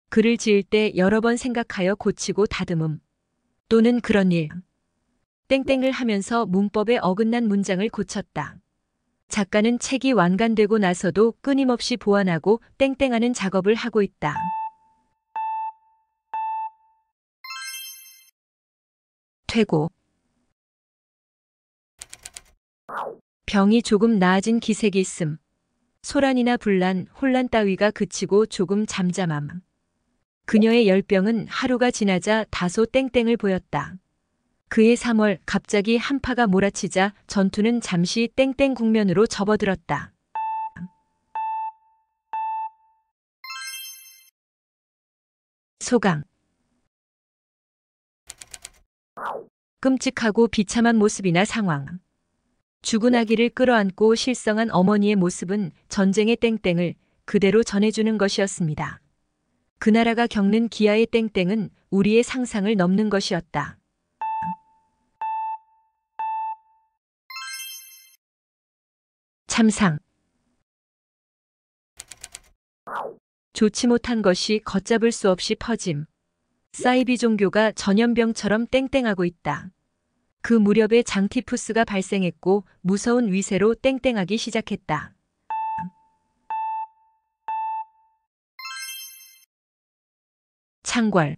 글을 지을 때 여러 번 생각하여 고치고 다듬음. 또는 그런 일. 땡땡을 하면서 문법에 어긋난 문장을 고쳤다. 작가는 책이 완간되고 나서도 끊임없이 보완하고 땡땡하는 작업을 하고 있다. 퇴고. 병이 조금 나아진 기색이 있음. 소란이나 분란, 혼란 따위가 그치고 조금 잠잠함. 그녀의 열병은 하루가 지나자 다소 땡땡을 보였다. 그해 3월 갑자기 한파가 몰아치자 전투는 잠시 땡땡 국면으로 접어들었다. 소강. 끔찍하고 비참한 모습이나 상황. 죽은 아기를 끌어안고 실성한 어머니의 모습은 전쟁의 땡땡을 그대로 전해주는 것이었습니다. 그 나라가 겪는 기아의 땡땡은 우리의 상상을 넘는 것이었다. 참상. 좋지 못한 것이 걷잡을 수 없이 퍼짐. 사이비 종교가 전염병처럼 땡땡하고 있다. 그 무렵에 장티푸스가 발생했고 무서운 위세로 땡땡하기 시작했다. 창궐.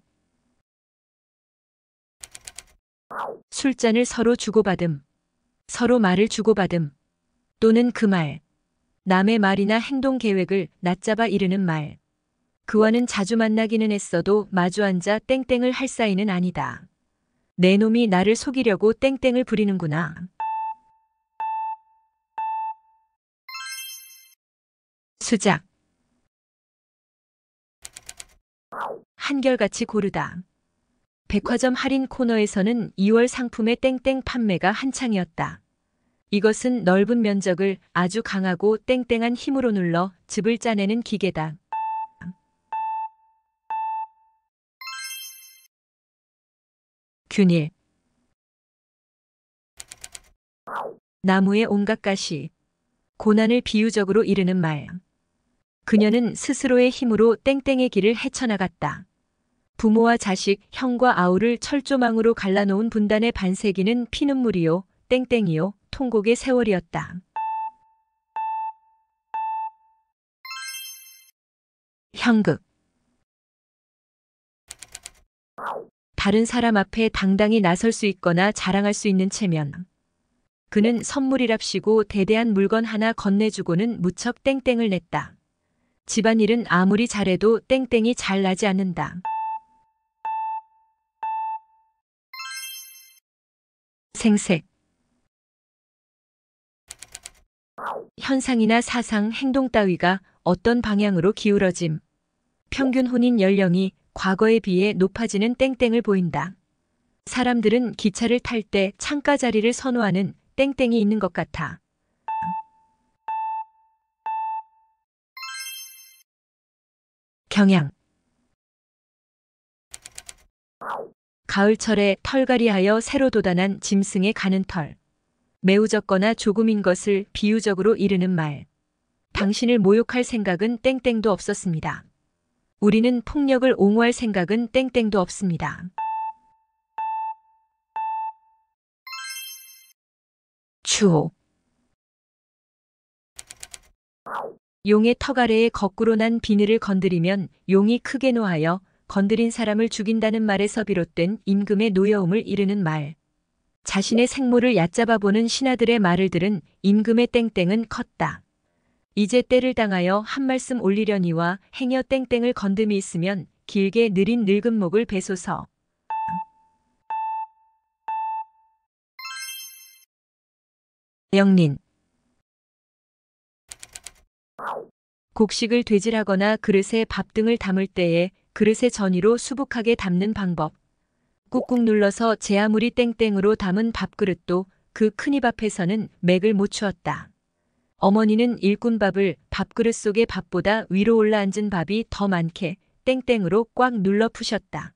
술잔을 서로 주고받음. 서로 말을 주고받음. 또는 그 말. 남의 말이나 행동 계획을 낮잡아 이르는 말. 그와는 자주 만나기는 했어도 마주 앉아 땡땡을 할 사이는 아니다. 내 놈이 나를 속이려고 땡땡을 부리는구나. 수작. 한결같이 고르다. 백화점 할인 코너에서는 2월 상품의 땡땡 판매가 한창이었다. 이것은 넓은 면적을 아주 강하고 땡땡한 힘으로 눌러 즙을 짜내는 기계다. 균일. 나무의 온갖 가시. 고난을 비유적으로 이르는 말. 그녀는 스스로의 힘으로 땡땡의 길을 헤쳐나갔다. 부모와 자식, 형과 아우를 철조망으로 갈라놓은 분단의 반세기는 피눈물이요. 땡땡이요, 통곡의 세월이었다. 형극. 다른 사람 앞에 당당히 나설 수 있거나 자랑할 수 있는 체면. 그는 선물이랍시고 대대한 물건 하나 건네주고는 무척 땡땡을 냈다. 집안일은 아무리 잘해도 땡땡이 잘 나지 않는다. 생색. 현상이나 사상, 행동 따위가 어떤 방향으로 기울어짐. 평균 혼인 연령이 과거에 비해 높아지는 땡땡을 보인다. 사람들은 기차를 탈 때 창가 자리를 선호하는 땡땡이 있는 것 같아. 경향. 가을철에 털갈이하여 새로 돋아난 짐승의 가는 털. 매우 적거나 조금인 것을 비유적으로 이르는 말. 당신을 모욕할 생각은 땡땡도 없었습니다. 우리는 폭력을 옹호할 생각은 땡땡도 없습니다. 추호. 용의 턱 아래에 거꾸로 난 비늘을 건드리면 용이 크게 노하여 건드린 사람을 죽인다는 말에서 비롯된 임금의 노여움을 이르는 말. 자신의 생모를 얕잡아 보는 신하들의 말을 들은 임금의 땡땡은 컸다. 이제 때를 당하여 한 말씀 올리려니와 행여 땡땡을 건듦이 있으면 길게 느린 늙은 목을 베소서. 영린. 곡식을 되질하거나 그릇에 밥 등을 담을 때에 그릇의 전위로 수북하게 담는 방법. 꾹꾹 눌러서 제 아무리 땡땡으로 담은 밥그릇도 그 큰 입 앞에서는 맥을 못 추었다. 어머니는 일꾼밥을 밥그릇 속의 밥보다 위로 올라앉은 밥이 더 많게 땡땡으로 꽉 눌러 푸셨다.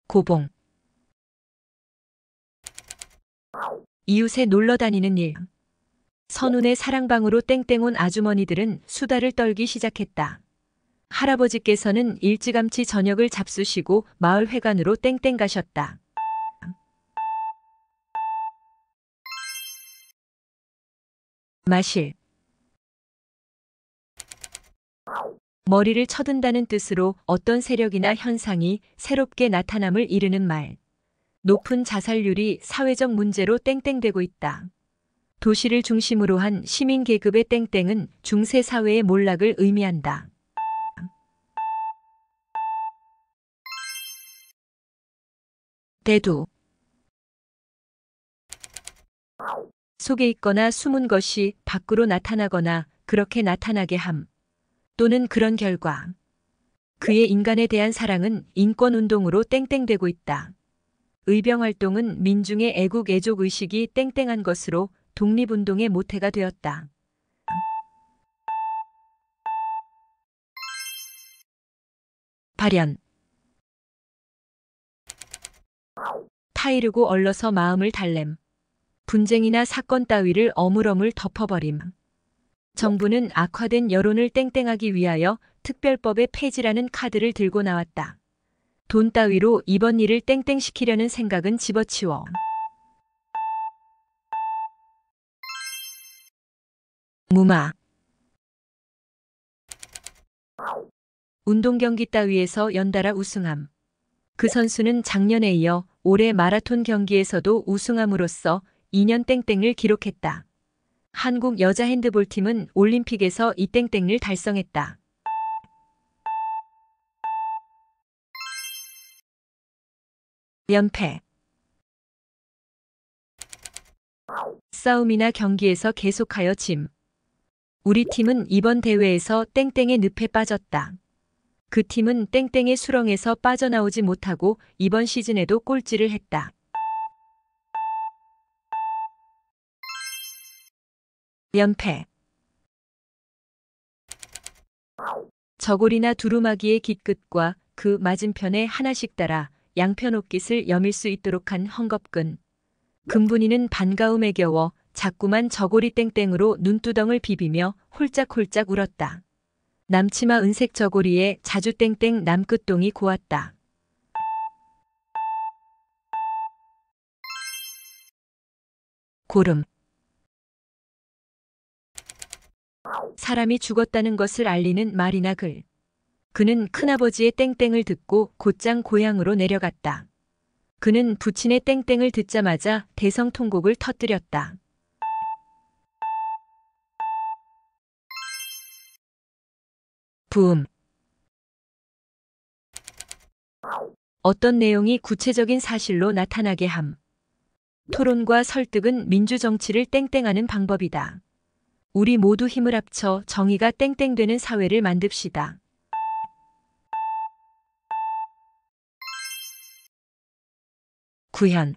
고봉. 이웃에 놀러 다니는 일. 선운의 사랑방으로 땡땡 온 아주머니들은 수다를 떨기 시작했다. 할아버지께서는 일찌감치 저녁을 잡수시고 마을 회관으로 땡땡 가셨다. 마실. 머리를 쳐든다는 뜻으로 어떤 세력이나 현상이 새롭게 나타남을 이르는 말. 높은 자살률이 사회적 문제로 땡땡되고 있다. 도시를 중심으로 한 시민 계급의 땡땡은 중세 사회의 몰락을 의미한다. 대두. 속에 있거나 숨은 것이 밖으로 나타나거나 그렇게 나타나게 함. 또는 그런 결과. 그의 인간에 대한 사랑은 인권운동으로 땡땡되고 있다. 의병활동은 민중의 애국 애족 의식이 땡땡한 것으로 독립운동의 모태가 되었다. 발현. 타이르고 얼러서 마음을 달램. 분쟁이나 사건 따위를 어물어물 덮어버림. 정부는 악화된 여론을 땡땡하기 위하여 특별법의 폐지라는 카드를 들고 나왔다. 돈 따위로 이번 일을 땡땡시키려는 생각은 집어치워. 무마. 운동 경기 따위에서 연달아 우승함. 그 선수는 작년에 이어 올해 마라톤 경기에서도 우승함으로써 2년 땡땡을 기록했다. 한국 여자 핸드볼팀은 올림픽에서 이 땡땡을 달성했다. 연패. 싸움이나 경기에서 계속하여 짐. 우리 팀은 이번 대회에서 땡땡의 늪에 빠졌다. 그 팀은 땡땡의 수렁에서 빠져나오지 못하고 이번 시즌에도 꼴찌를 했다. 연패. 저고리나 두루마기의 깃끝과 그 맞은편에 하나씩 따라 양편 옷깃을 여밀 수 있도록 한 헝겊근. 금분이는 반가움에 겨워 자꾸만 저고리 땡땡으로 눈두덩을 비비며 홀짝홀짝 울었다. 남치마 은색 저고리에 자주 땡땡 남끝동이 고왔다. 보름. 사람이 죽었다는 것을 알리는 말이나 글. 그는 큰아버지의 땡땡을 듣고 곧장 고향으로 내려갔다. 그는 부친의 땡땡을 듣자마자 대성통곡을 터뜨렸다. 부음. 어떤 내용이 구체적인 사실로 나타나게 함. 토론과 설득은 민주정치를 땡땡하는 방법이다. 우리 모두 힘을 합쳐 정의가 땡땡되는 사회를 만듭시다. 구현.